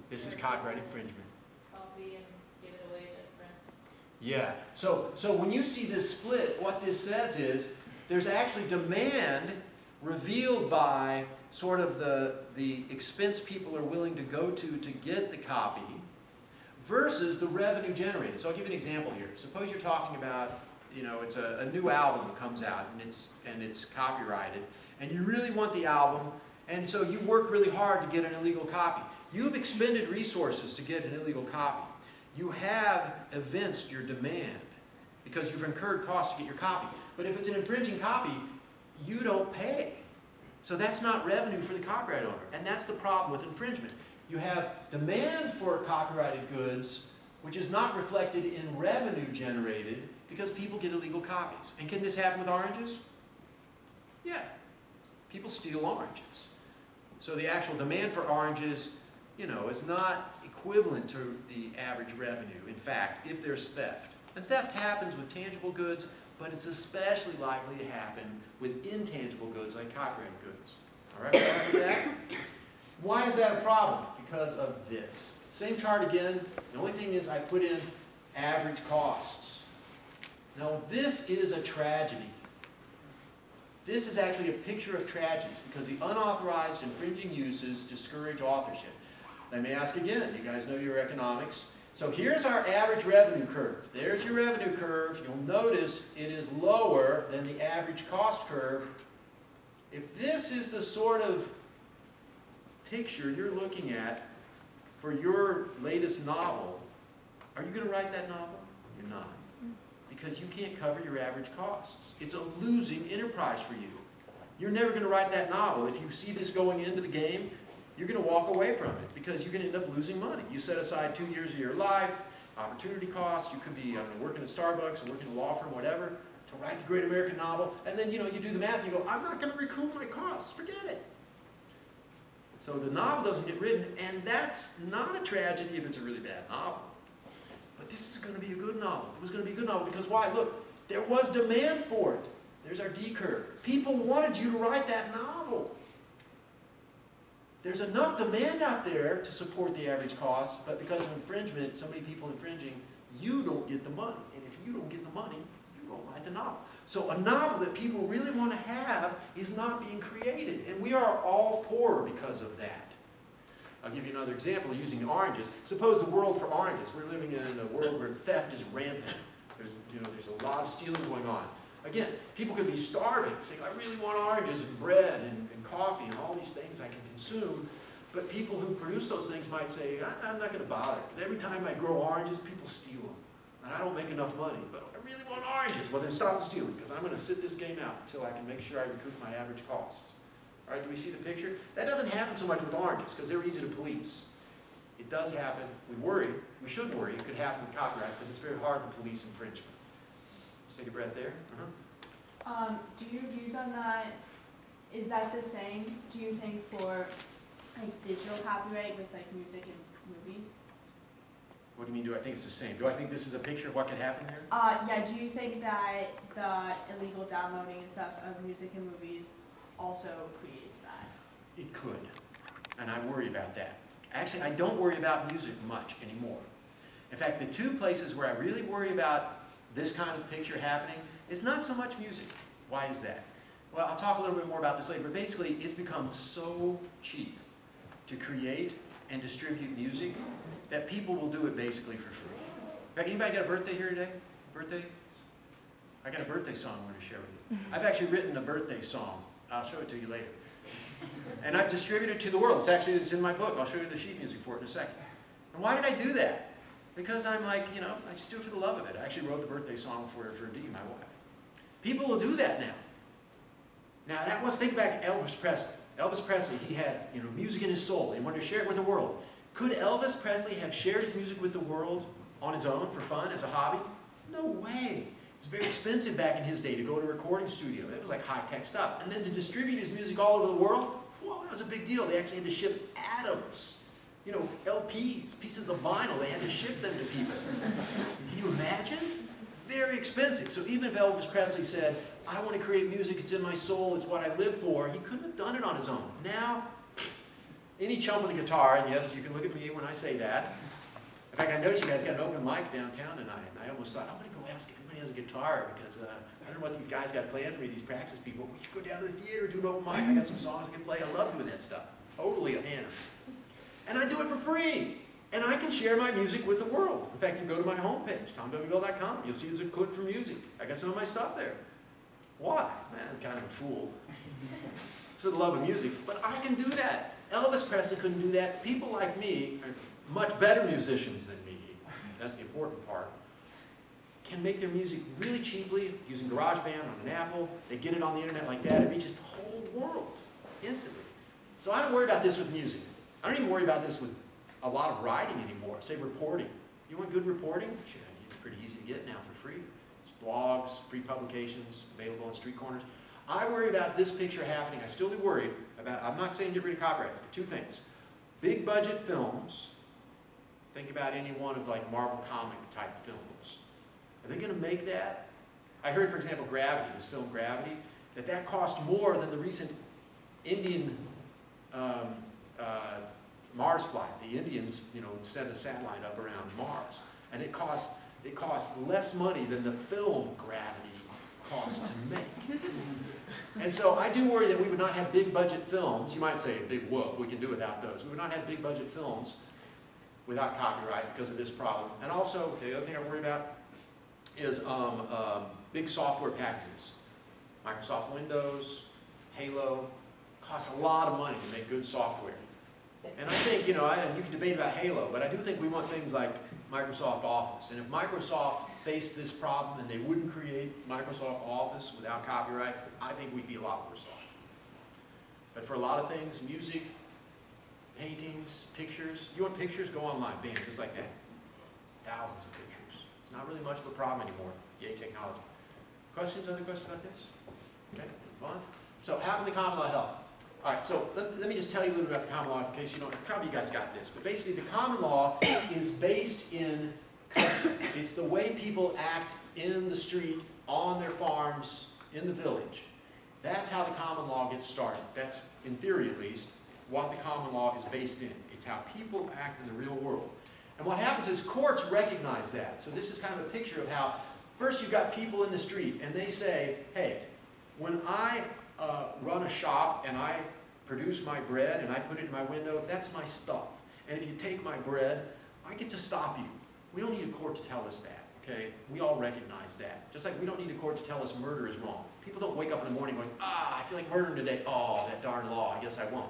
This is copyright infringement. Copy and give it away to friends? Yeah, so when you see this split, what this says is there's actually demand revealed by sort of the expense people are willing to go to get the copy versus the revenue generated. So I'll give you an example here. Suppose you're talking about, it's a new album that comes out and it's copyrighted, and you really want the album, and so you work really hard to get an illegal copy. You've expended resources to get an illegal copy. You have evinced your demand because you've incurred costs to get your copy. But if it's an infringing copy, you don't pay. So that's not revenue for the copyright owner. And that's the problem with infringement. You have demand for copyrighted goods, which is not reflected in revenue generated because people get illegal copies. And can this happen with oranges? Yeah. People steal oranges. So the actual demand for oranges, is not equivalent to the average revenue. In fact, if there's theft. And theft happens with tangible goods, but it's especially likely to happen with intangible goods like copyrighted goods. All right, with that? Why is that a problem? Because of this. Same chart again. The only thing is I put in average costs. Now this is a tragedy. This is actually a picture of tragedies because the unauthorized infringing uses discourage authorship. Let me ask again. You guys know your economics. So here's our average revenue curve. There's your revenue curve. You'll notice it is lower than the average cost curve. If this is the sort of picture you're looking at for your latest novel, are you going to write that novel? You're not. Because you can't cover your average costs. It's a losing enterprise for you. You're never going to write that novel. If you see this going into the game, you're going to walk away from it because you're going to end up losing money. You set aside 2 years of your life, opportunity costs. You could be working at Starbucks or working at a law firm, whatever, to write the great American novel. And then, you do the math and you go, I'm not going to recoup my costs. Forget it. So the novel doesn't get written, and that's not a tragedy if it's a really bad novel. But this is going to be a good novel. It was going to be a good novel because why? Look, there was demand for it. There's our D curve. People wanted you to write that novel. There's enough demand out there to support the average costs, but because of infringement, so many people infringing, you don't get the money. And if you don't get the money, you don't write the novel. So a novel that people really want to have is not being created. And we are all poor because of that. I'll give you another example using oranges. Suppose the world for oranges. We're living in a world where theft is rampant. There's a lot of stealing going on. Again, people could be starving, saying, I really want oranges and bread and coffee and all these things I can consume. But people who produce those things might say, I'm not going to bother, because every time I grow oranges, people steal them. And I don't make enough money. But I really want oranges. Well, then stop the stealing, because I'm going to sit this game out until I can make sure I recoup my average cost. All right, do we see the picture? That doesn't happen so much with oranges, because they're easy to police. It does happen. We worry. We should worry. It could happen with copyright, because it's very hard to police infringement. Let's take a breath there. Do your views on that, is that the same, do you think, for digital copyright with music and movies? What do you mean, do I think it's the same? Do I think this is a picture of what could happen here? Yeah, do you think that the illegal downloading and stuff of music and movies also creates that? It could, and I worry about that. Actually, I don't worry about music much anymore. In fact, the two places where I really worry about this kind of picture happening is not so much music. Why is that? Well, I'll talk a little bit more about this later, but basically it's become so cheap to create and distribute music that people will do it basically for free. In fact, anybody got a birthday here today? Birthday? I got a birthday song I want to share with you. I've actually written a birthday song. I'll show it to you later. And I've distributed it to the world. It's in my book. I'll show you the sheet music for it in a second. And why did I do that? Because I'm like, I just do it for the love of it. I actually wrote the birthday song for Dee, my wife. People will do that now. Now, that was, think back to Elvis Presley. Elvis Presley, he had, music in his soul. He wanted to share it with the world. Could Elvis Presley have shared his music with the world on his own for fun, as a hobby? No way. It's very expensive back in his day to go to a recording studio. It was like high-tech stuff. And then to distribute his music all over the world, whoa, that was a big deal. They actually had to ship atoms. LPs, pieces of vinyl, they had to ship them to people. Can you imagine? Very expensive. So even if Elvis Presley said, I want to create music, it's in my soul, it's what I live for, he couldn't have done it on his own. Now, any chump with a guitar, and yes, you can look at me when I say that. In fact, I noticed you guys got an open mic downtown tonight, and I almost thought, I'm going to go ask if anybody has a guitar, because I don't know what these guys got planned for me, these Praxis people. We could go down to the theater, do an open mic, I got some songs I can play, I love doing that stuff. Totally a hand. And I do it for free. And I can share my music with the world. In fact, you go to my homepage, tomwbell.com. You'll see there's a click for music. I got some of my stuff there. Why? I'm kind of a fool. It's for the love of music. But I can do that. Elvis Presley couldn't do that. People like me are much better musicians than me. That's the important part. Can make their music really cheaply using GarageBand on an Apple. They get it on the internet like that. It reaches the whole world instantly. So I don't worry about this with music. I don't even worry about this with a lot of writing anymore. Say reporting. You want good reporting? Sure, it's pretty easy to get now for free. It's blogs, free publications, available on street corners. I worry about this picture happening. I still do worry about, I'm not saying get rid of copyright, for two things. Big budget films, think about any one of like Marvel comic type films. Are they going to make that? I heard, for example, Gravity, this film Gravity, that cost more than the recent Indian Mars flight. The Indians, sent a satellite up around Mars, and it cost less money than the film Gravity cost to make. And so I do worry that we would not have big budget films. You might say, big whoop, we can do without those. We would not have big budget films without copyright because of this problem. And also, the other thing I worry about is big software packages. Microsoft Windows, Halo, costs a lot of money to make good software. And I think, and you can debate about Halo, but I do think we want things like Microsoft Office. And if Microsoft faced this problem and they wouldn't create Microsoft Office without copyright, I think we'd be a lot worse off. But for a lot of things, music, paintings, pictures, you want pictures? Go online, bam, just like that. Thousands of pictures. It's not really much of a problem anymore. Yay, technology. Questions, other questions about this? Okay, fun. So how can the common law help? All right, so let me just tell you a little bit about the common law in case you don't, probably you guys got this, but basically the common law is based in custom. It's the way people act in the street, on their farms, in the village. That's how the common law gets started. That's, in theory at least, what the common law is based in. It's how people act in the real world. And what happens is courts recognize that. So this is kind of a picture of how, first you've got people in the street, and they say, hey, when I run a shop and I produce my bread and I put it in my window, that's my stuff. And if you take my bread, I get to stop you. We don't need a court to tell us that, okay? We all recognize that. Just like we don't need a court to tell us murder is wrong. People don't wake up in the morning going, I feel like murdering today. Oh, that darn law, I guess I won't.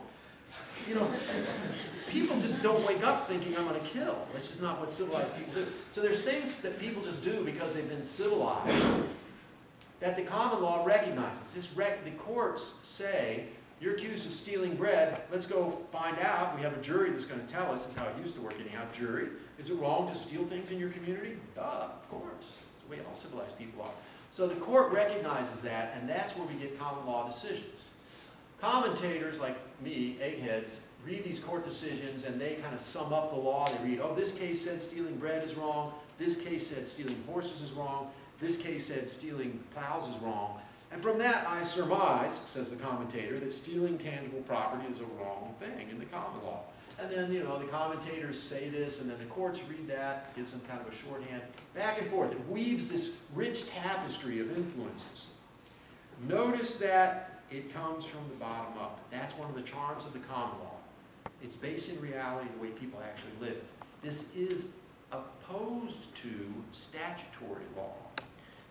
People just don't wake up thinking I'm going to kill. That's just not what civilized people do. So there's things that people just do because they've been civilized that the common law recognizes. The courts say, you're accused of stealing bread, let's go find out. We have a jury that's going to tell us. This is how it used to work anyhow. Jury, is it wrong to steal things in your community? Duh, of course. It's the way all civilized people are. So the court recognizes that, and that's where we get common law decisions. Commentators like me, eggheads, read these court decisions and they kind of sum up the law. They read, oh, this case said stealing bread is wrong. This case said stealing horses is wrong. This case said stealing plows is wrong. And from that I surmise, says the commentator, that stealing tangible property is a wrong thing in the common law. And then, the commentators say this, and then the courts read that, gives them kind of a shorthand. Back and forth. It weaves this rich tapestry of influences. Notice that it comes from the bottom up. That's one of the charms of the common law. It's based in reality the way people actually live. This is opposed to statutory law.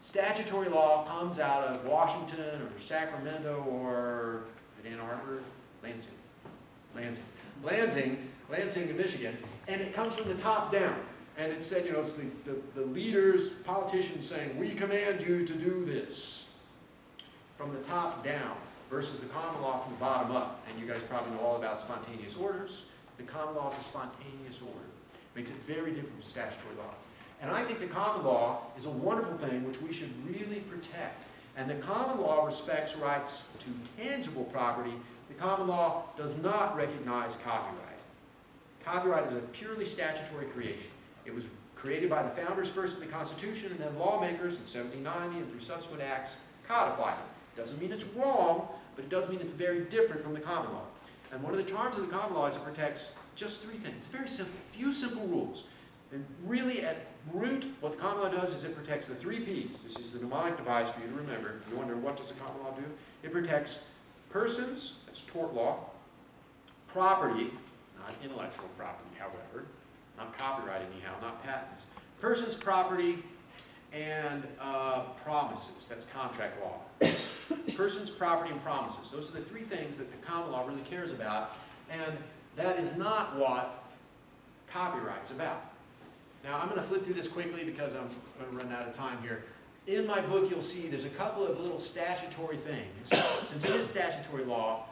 statutory law comes out of Washington or Sacramento or Ann Arbor, Lansing, Michigan, and it comes from the top down. And it said, it's the leaders, politicians saying, we command you to do this from the top down versus the common law from the bottom up. And you guys probably know all about spontaneous orders. The common law is a spontaneous order. Makes it very different from statutory law. And I think the common law is a wonderful thing which we should really protect. And the common law respects rights to tangible property. The common law does not recognize copyright. Copyright is a purely statutory creation. It was created by the founders first of the Constitution, and then lawmakers in 1790 and through subsequent acts codified it. Doesn't mean it's wrong, but it does mean it's very different from the common law. And one of the charms of the common law is it protects just three things. It's very simple, few simple rules. And really at root, what the common law does is it protects the three P's. This is the mnemonic device for you to remember. If you wonder what does the common law do? It protects persons, that's tort law, property, not intellectual property, however, not copyright anyhow, not patents, persons, property, and promises, that's contract law. Persons, property, and promises. Those are the three things that the common law really cares about, and that is not what copyright's about. Now, I'm going to flip through this quickly because I'm going to run out of time here. In my book, you'll see there's a couple of little statutory things. Since it is statutory law,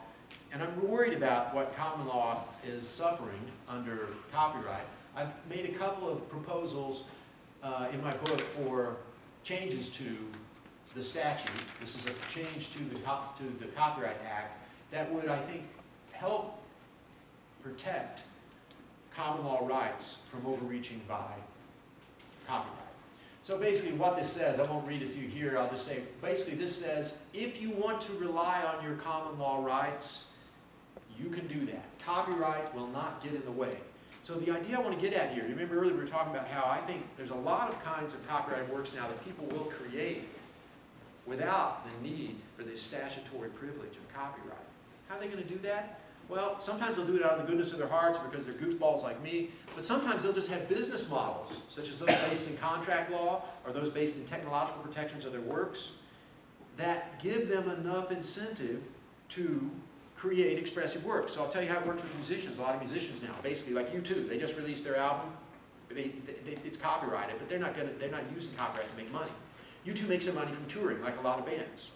and I'm worried about what common law is suffering under copyright, I've made a couple of proposals in my book for changes to the statute. This is a change to the Copyright Act that would, I think, help protect common law rights from overreaching by copyright. So basically what this says, I won't read it to you here, I'll just say, basically this says, if you want to rely on your common law rights, you can do that. Copyright will not get in the way. So the idea I want to get at here, you remember earlier we were talking about how I think there's a lot of kinds of copyrighted works now that people will create without the need for this statutory privilege of copyright. How are they going to do that? Well, sometimes they'll do it out of the goodness of their hearts because they're goofballs like me, but sometimes they'll just have business models, such as those based in contract law or those based in technological protections of their works, that give them enough incentive to create expressive work. So I'll tell you how it works with musicians. A lot of musicians now, basically like U2, they just released their album. It's copyrighted, but they're not using copyright to make money. U2 makes their money from touring, like a lot of bands.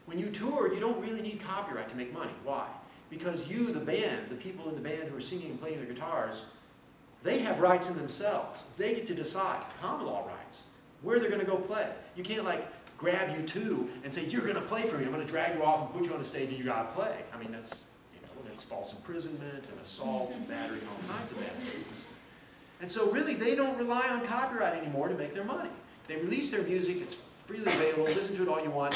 When you tour, you don't really need copyright to make money. Why? Because you, the band, the people in the band who are singing and playing their guitars, they have rights in themselves. They get to decide, common law rights, where they're going to go play. You can't like grab U2 and say, you're going to play for me. I'm going to drag you off and put you on a stage and you got to play. I mean, that's false imprisonment and assault and battery and all kinds of bad things. And so really, they don't rely on copyright anymore to make their money. They release their music, it's freely available, listen to it all you want,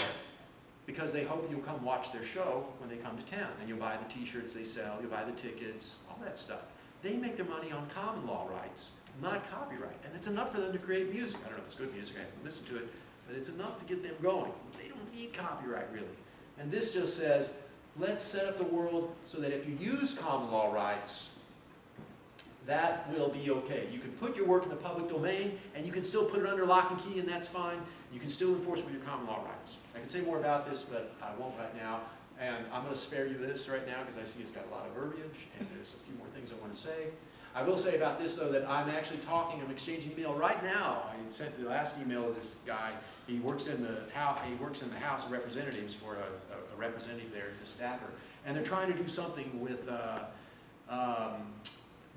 because they hope you'll come watch their show when they come to town. And you'll buy the t-shirts they sell, you'll buy the tickets, all that stuff. They make their money on common law rights, not copyright. And it's enough for them to create music. I don't know if it's good music, I haven't listened to it, but it's enough to get them going. They don't need copyright, really. And this just says, let's set up the world so that if you use common law rights, that will be okay. You can put your work in the public domain, and you can still put it under lock and key, and that's fine. You can still enforce it with your common law rights. I can say more about this, but I won't right now. And I'm going to spare you this right now because I see it's got a lot of verbiage, and there's a few more things I want to say. I will say about this, though, that I'm actually I'm exchanging email right now. I sent the last email to this guy. He works in the House of Representatives for a representative there. He's a staffer. And they're trying to do something with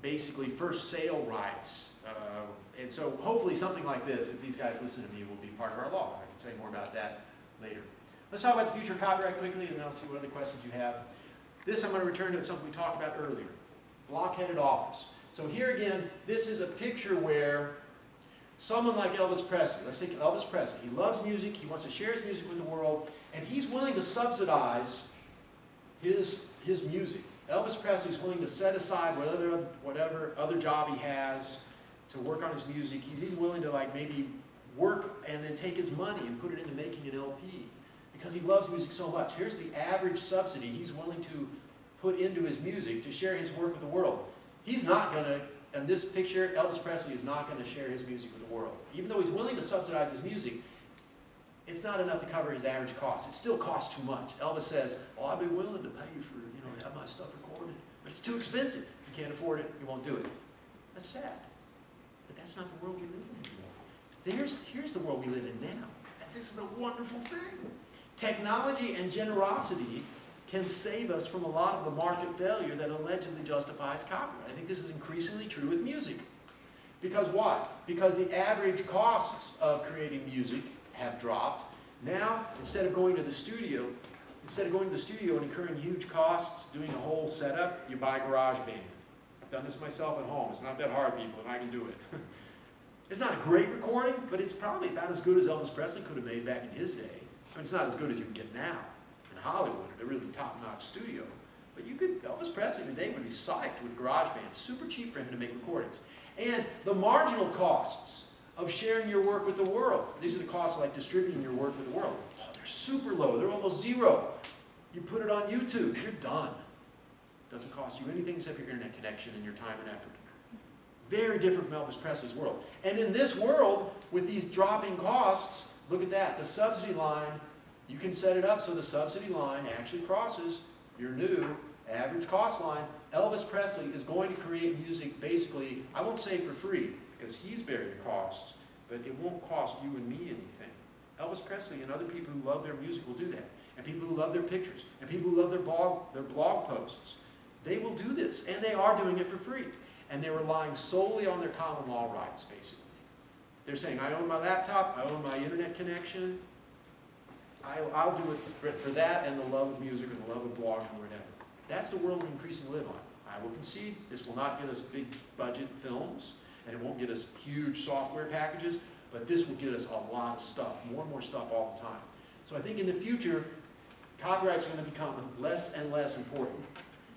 basically first sale rights. And so hopefully something like this, if these guys listen to me, will be part of our law. I can tell you more about that later. Let's talk about the future of copyright quickly, and then I'll see what other questions you have. This I'm going to return to something we talked about earlier. Block-headed office. So here again, this is a picture where someone like Elvis Presley, let's take Elvis Presley, he loves music, he wants to share his music with the world, and he's willing to subsidize his music. Elvis Presley's willing to set aside whatever other job he has to work on his music. He's even willing to maybe work and then take his money and put it into making an LP because he loves music so much. Here's the average subsidy he's willing to put into his music to share his work with the world. He's not going to, in this picture, Elvis Presley is not going to share his music with the world. Even though he's willing to subsidize his music, it's not enough to cover his average cost. It still costs too much. Elvis says, oh, I'd be willing to pay you for, to have my stuff recorded, but it's too expensive. You can't afford it, you won't do it. That's sad, but that's not the world we live in anymore. Here's the world we live in now, and this is a wonderful thing. Technology and generosity can save us from a lot of the market failure that allegedly justifies copyright. I think this is increasingly true with music. Because why? Because the average costs of creating music have dropped. Now, instead of going to the studio and incurring huge costs, doing a whole setup, you buy GarageBand. I've done this myself at home. It's not that hard, people, and I can do it. It's not a great recording, but it's probably about as good as Elvis Presley could have made back in his day. I mean, it's not as good as you can get now in Hollywood, at a really top-notch studio. But Elvis Presley today would be psyched with GarageBand. Super cheap for him to make recordings. And the marginal costs of sharing your work with the world. These are the costs of like distributing your work with the world. Oh, they're super low. They're almost zero. You put it on YouTube, you're done. It doesn't cost you anything except your internet connection and your time and effort. Very different from Elvis Presley's world. And in this world, with these dropping costs, look at that. The subsidy line, you can set it up so the subsidy line actually crosses your new average cost line. Elvis Presley is going to create music basically, I won't say for free, because he's bearing the costs, but it won't cost you and me anything. Elvis Presley and other people who love their music will do that. And people who love their pictures, and people who love their blog posts. They will do this, and they are doing it for free. And they're relying solely on their common law rights, basically. They're saying, I own my laptop, I own my internet connection, I'll do it for that and the love of music or the love of blogging or whatever. That's the world we increasingly live on. I will concede this will not get us big budget films, and it won't get us huge software packages, but this will get us a lot of stuff, more and more stuff all the time. So I think in the future, copyright's going to become less and less important.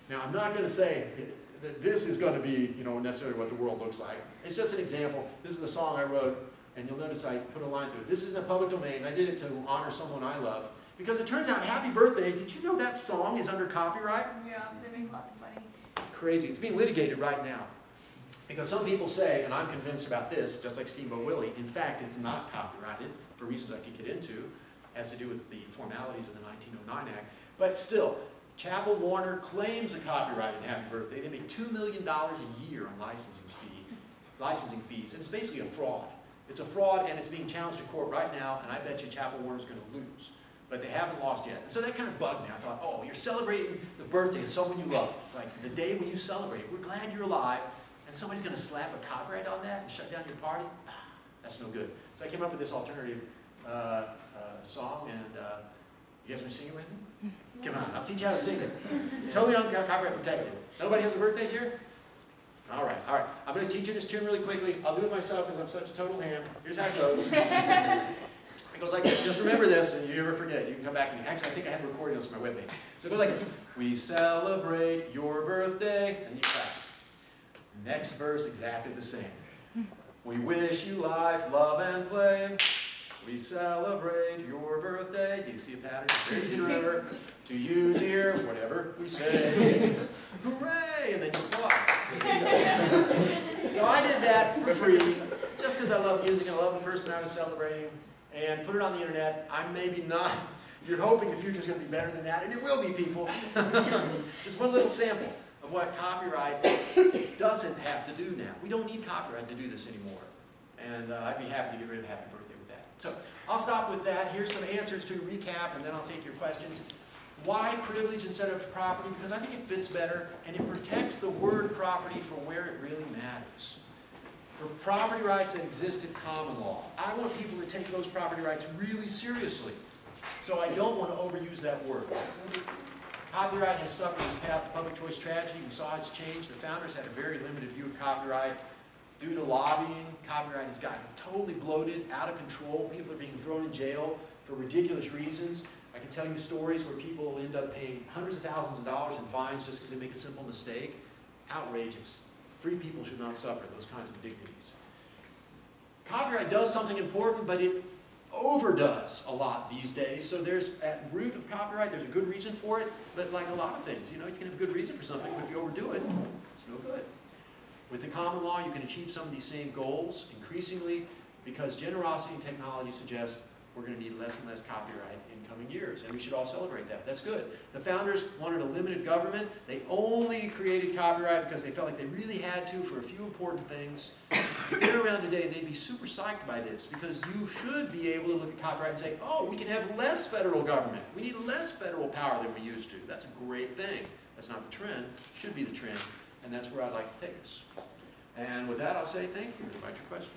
Now, I'm not going to say that this is going to be, necessarily what the world looks like. It's just an example. This is the song I wrote, and you'll notice I put a line through it. This is in public domain. I did it to honor someone I love. Because it turns out, Happy Birthday, did you know that song is under copyright? Yeah, they make lots of money. Crazy. It's being litigated right now. Because some people say, and I'm convinced about this, just like Steamboat Willie, in fact, it's not copyrighted, for reasons I could get into. It has to do with the formalities of the 1909 Act. But still, Chappell Warner claims a copyright in Happy Birthday. They make $2 million a year on licensing fees. And it's basically a fraud. It's a fraud, and it's being challenged in court right now, and I bet you Chappell Warner's going to lose. But they haven't lost yet. And so that kind of bugged me. I thought, oh, you're celebrating the birthday of someone you love. It's like the day when you celebrate. We're glad you're alive, and somebody's going to slap a copyright on that and shut down your party? That's no good. So I came up with this alternative song, and you guys want to sing it with me? Come on, I'll teach you how to sing it. Totally copyright protected. Nobody has a birthday here? All right. I'm going to teach you this tune really quickly. I'll do it myself because I'm such a total ham. Here's how it goes. It goes like this. Just remember this, and you ever forget, you can come back and actually, I think I have a recording of this on my webpage. So it goes like this. We celebrate your birthday, and you clap. Next verse, exactly the same. We wish you life, love, and play. We celebrate your birthday. Do you see a pattern? It's very easy to remember. To you, dear, whatever we say. Hooray! And then you clap. So I did that for free, just because I love music and I love the person I was celebrating, and put it on the internet. I'm maybe not, you're hoping the future's going to be better than that, and it will be, people. Just one little sample of what copyright doesn't have to do now. We don't need copyright to do this anymore. And I'd be happy to get rid of Happy Birthday with that. So I'll stop with that. Here's some answers to recap, and then I'll take your questions. Why privilege instead of property? Because I think it fits better, and it protects the word property for where it really matters. For property rights that exist in common law, I want people to take those property rights really seriously. So I don't want to overuse that word. Copyright has suffered this path to public choice tragedy. We saw it's changed. The founders had a very limited view of copyright. Due to lobbying, copyright has gotten totally bloated, out of control. People are being thrown in jail for ridiculous reasons. I can tell you stories where people end up paying hundreds of thousands of dollars in fines just because they make a simple mistake. Outrageous. Free people should not suffer those kinds of dignities. Copyright does something important, but it overdoes a lot these days. So there's, at root of copyright, there's a good reason for it, but like a lot of things, you can have a good reason for something, but if you overdo it, it's no good. With the common law, you can achieve some of these same goals increasingly because generosity and technology suggest we're going to need less and less copyright in coming years, and we should all celebrate that. That's good. The founders wanted a limited government. They only created copyright because they felt like they really had to for a few important things. If they're around today, they'd be super psyched by this, because you should be able to look at copyright and say, oh, we can have less federal government. We need less federal power than we used to. That's a great thing. That's not the trend. It should be the trend, and that's where I'd like to take us. And with that, I'll say thank you and invite your questions.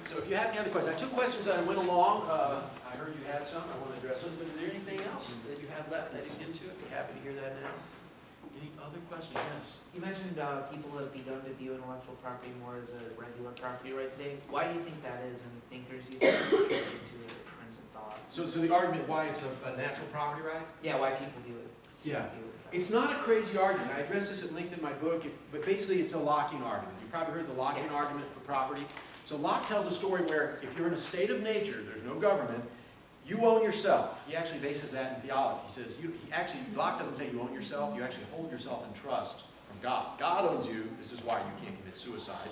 So if you have any other questions, I took questions as I went along. I heard you had some. I want to address them. But is there anything else that you have left that I didn't get to? I'd be happy to hear that now. Any other questions? Yes. You mentioned people have begun to view intellectual property more as a regular property right today. Why do you think that is, and thinkers you think contribute to the trends in thought? So the argument why it's a natural property right? Yeah, why people view it. Yeah. View it. It's not a crazy argument. I address this at length in my book, but basically it's a Lockean argument. You've probably heard the Lockean argument for property. So Locke tells a story where if you're in a state of nature, there's no government, you own yourself. He actually bases that in theology. He says, Locke doesn't say you own yourself, you actually hold yourself in trust from God. God owns you. This is why you can't commit suicide,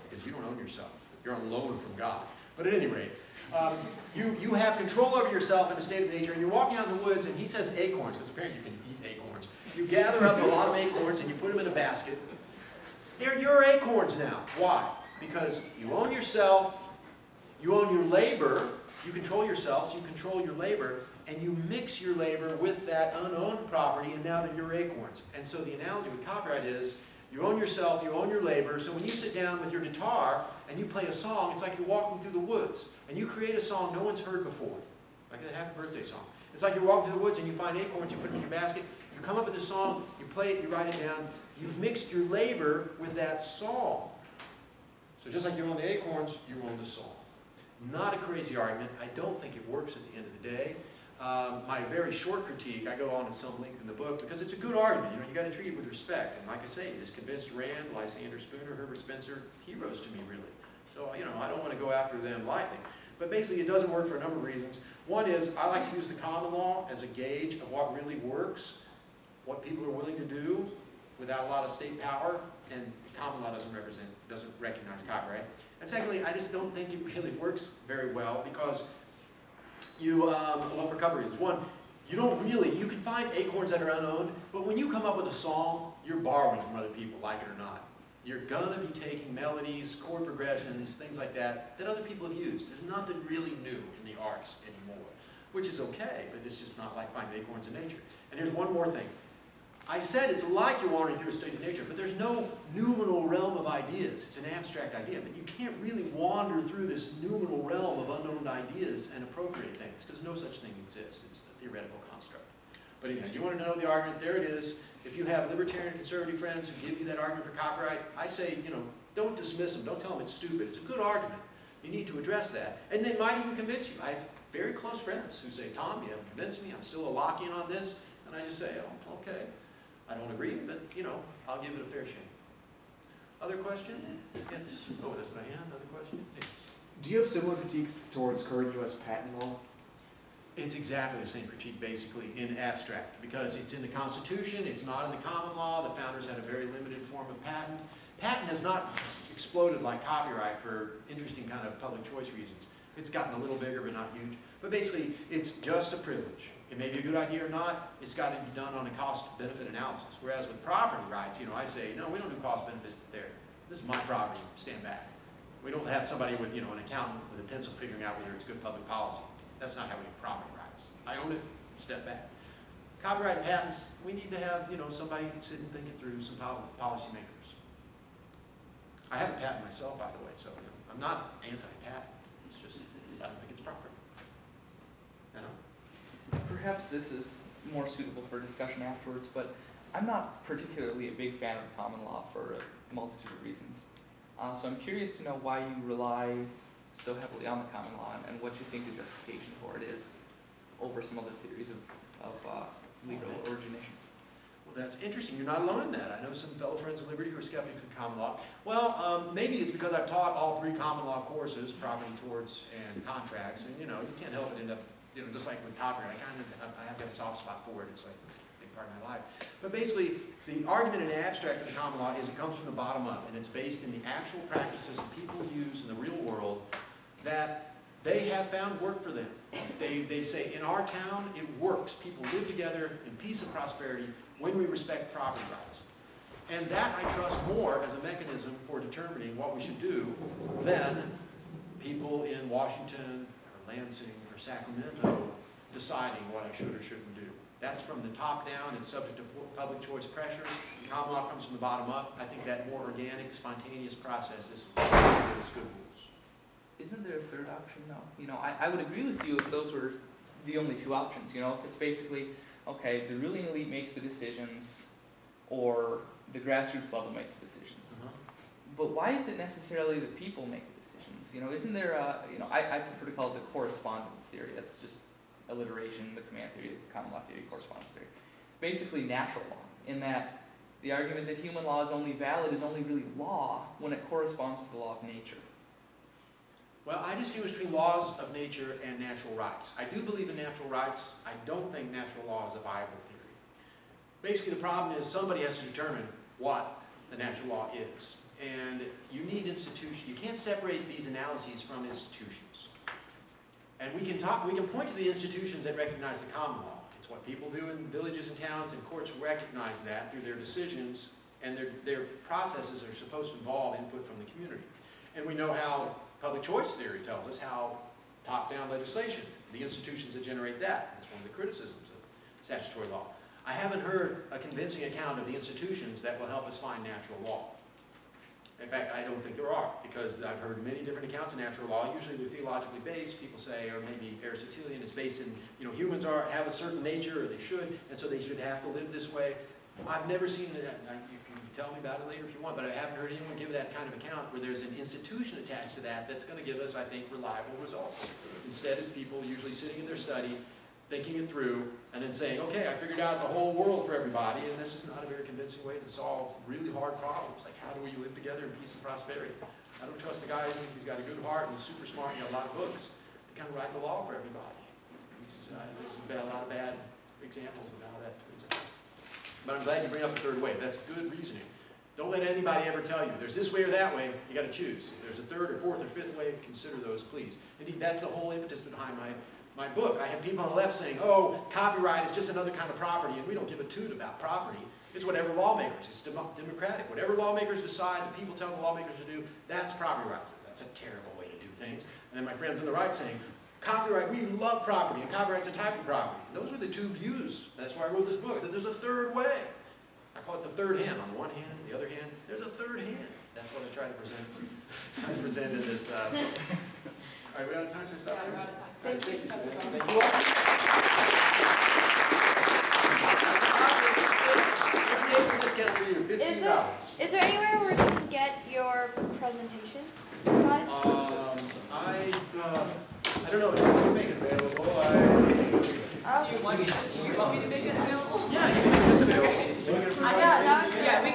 because you don't own yourself. You're on loan from God. But at any rate, you have control over yourself in a state of nature, and you're walking out in the woods, and he says acorns, because apparently you can eat acorns. You gather up a lot of acorns, and you put them in a basket. They're your acorns now. Why? Because you own yourself, you own your labor, you control yourself, so you control your labor, and you mix your labor with that unowned property, and now they're your acorns. And so the analogy with copyright is, you own yourself, you own your labor, so when you sit down with your guitar and you play a song, it's like you're walking through the woods, and you create a song no one's heard before, like a happy birthday song. It's like you're walking through the woods and you find acorns, you put them in your basket, you come up with a song, you play it, you write it down, you've mixed your labor with that song. So just like you own the acorns, you own the song. Not a crazy argument. I don't think it works at the end of the day. My very short critique, I go on at some length in the book, because it's a good argument. You got to treat it with respect. And like I say, this convinced Rand, Lysander Spooner, Herbert Spencer, heroes to me, really. So, I don't want to go after them lightly. But basically, it doesn't work for a number of reasons. One is, I like to use the common law as a gauge of what really works, what people are willing to do without a lot of state power, and common law doesn't recognize copyright. And secondly, I just don't think it really works very well, because for a couple reasons. One, you can find acorns that are unowned, but when you come up with a song, you're borrowing from other people, like it or not. You're gonna be taking melodies, chord progressions, things like that other people have used. There's nothing really new in the arts anymore, which is okay, but it's just not like finding acorns in nature. And here's one more thing. I said it's like you're wandering through a state of nature, but there's no noumenal realm of ideas. It's an abstract idea, but you can't really wander through this noumenal realm of unknown ideas and appropriate things, because no such thing exists. It's a theoretical construct. But anyhow, you want to know the argument? There it is. If you have libertarian and conservative friends who give you that argument for copyright, I say, don't dismiss them. Don't tell them it's stupid. It's a good argument. You need to address that. And they might even convince you. I have very close friends who say, Tom, you haven't convinced me. I'm still a Lockean on this. And I just say, oh, okay. I don't agree, but, I'll give it a fair shake. Other question? Yes. Oh, that's my hand. Other question? Yes. Do you have similar critiques towards current U.S. patent law? It's exactly the same critique, basically, in abstract, because it's in the Constitution, it's not in the common law. The founders had a very limited form of patent. Patent has not exploded like copyright for interesting kind of public choice reasons. It's gotten a little bigger, but not huge. But basically, it's just a privilege. It may be a good idea or not. It's got to be done on a cost-benefit analysis. Whereas with property rights, I say, no, we don't do cost-benefit there. This is my property. Stand back. We don't have somebody with, an accountant with a pencil figuring out whether it's good public policy. That's not how we do property rights. I own it. Step back. Copyright and patents, we need to have, somebody sit and think it through, some policymakers. I have a patent myself, by the way, so I'm not anti-patent. It's just, I don't think it's proper. Perhaps this is more suitable for discussion afterwards, but I'm not particularly a big fan of common law for a multitude of reasons. So I'm curious to know why you rely so heavily on the common law and what you think the justification for it is over some other theories of legal origination. Well, that's interesting. You're not alone in that. I know some fellow friends of liberty who are skeptics of common law. Well, maybe it's because I've taught all three common law courses, property, torts, and contracts, and you can't help but end up, just like with copyright, I have got a soft spot for it. It's like part of my life. But basically, the argument in abstract for the common law is it comes from the bottom up, and it's based in the actual practices that people use in the real world that they have found work for them. They say, in our town, it works. People live together in peace and prosperity when we respect property rights. And that I trust more as a mechanism for determining what we should do than people in Washington or Lansing or Sacramento deciding what I should or shouldn't do. That's from the top down. It's subject to public choice pressure. The common law comes from the bottom up. I think that more organic, spontaneous process is good rules. Isn't there a third option though? You know, I would agree with you if those were the only two options. You know, if it's basically, okay, the ruling elite makes the decisions or the grassroots level makes the decisions. But why is it necessarily the people make the decisions? You know, isn't there a, you know, I prefer to call it the correspondence theory. That's just alliteration, the command theory, the common law theory, correspondence theory. Basically natural law, in that the argument that human law is only valid is only really law when it corresponds to the law of nature. Well, I distinguish between laws of nature and natural rights. I do believe in natural rights. I don't think natural law is a viable theory. Basically, the problem is somebody has to determine what the natural law is. And you need institutions. You can't separate these analyses from institutions. And we can point to the institutions that recognize the common law. It's what people do in villages and towns, and courts recognize that through their decisions, and their processes are supposed to involve input from the community. And we know how public choice theory tells us how top-down legislation, the institutions that generate that. That's one of the criticisms of statutory law. I haven't heard a convincing account of the institutions that will help us find natural law. In fact, I don't think there are, because I've heard many different accounts of natural law. Usually they're theologically based. People say, or maybe Aristotelian is based in, you know, humans have a certain nature, or they should, and so they should have to live this way. I've never seen that. You can tell me about it later if you want, but I haven't heard anyone give that kind of account where there's an institution attached to that that's going to give us, I think, reliable results. Instead, it's people usually sitting in their study, thinking it through, and then saying, okay, I figured out the whole world for everybody, and this is not a very convincing way to solve really hard problems. Like, how do we live together in peace and prosperity? I don't trust a guy who thinks he's got a good heart and he's super smart and got a lot of books to kind of write the law for everybody. This is a lot of bad examples of how that turns out. But I'm glad you bring up the third way. That's good reasoning. Don't let anybody ever tell you, there's this way or that way, you got to choose. If there's a third or fourth or fifth way, consider those, please. Indeed, that's the whole impetus behind my book. I have people on the left saying, oh, copyright is just another kind of property, and we don't give a toot about property. It's whatever lawmakers, it's democratic. Whatever lawmakers decide, the people tell the lawmakers to do, that's property rights. That's a terrible way to do things. And then my friends on the right saying, copyright, we love property, and copyright's a type of property. Those are the two views. That's why I wrote this book. I said, there's a third way. I call it the third hand. On the one hand, the other hand, there's a third hand. That's what I try to present in this book. All right, we out of time to stop Yeah, there? we're out of time. Thank you. Professor Bell. Thank you all. Discount for you, $15. Is there anywhere where we can get your presentation slides? I don't know, if you can make it available, Do you want me to make it available? yeah, you can make this available. So we're gonna I provide know, yeah, we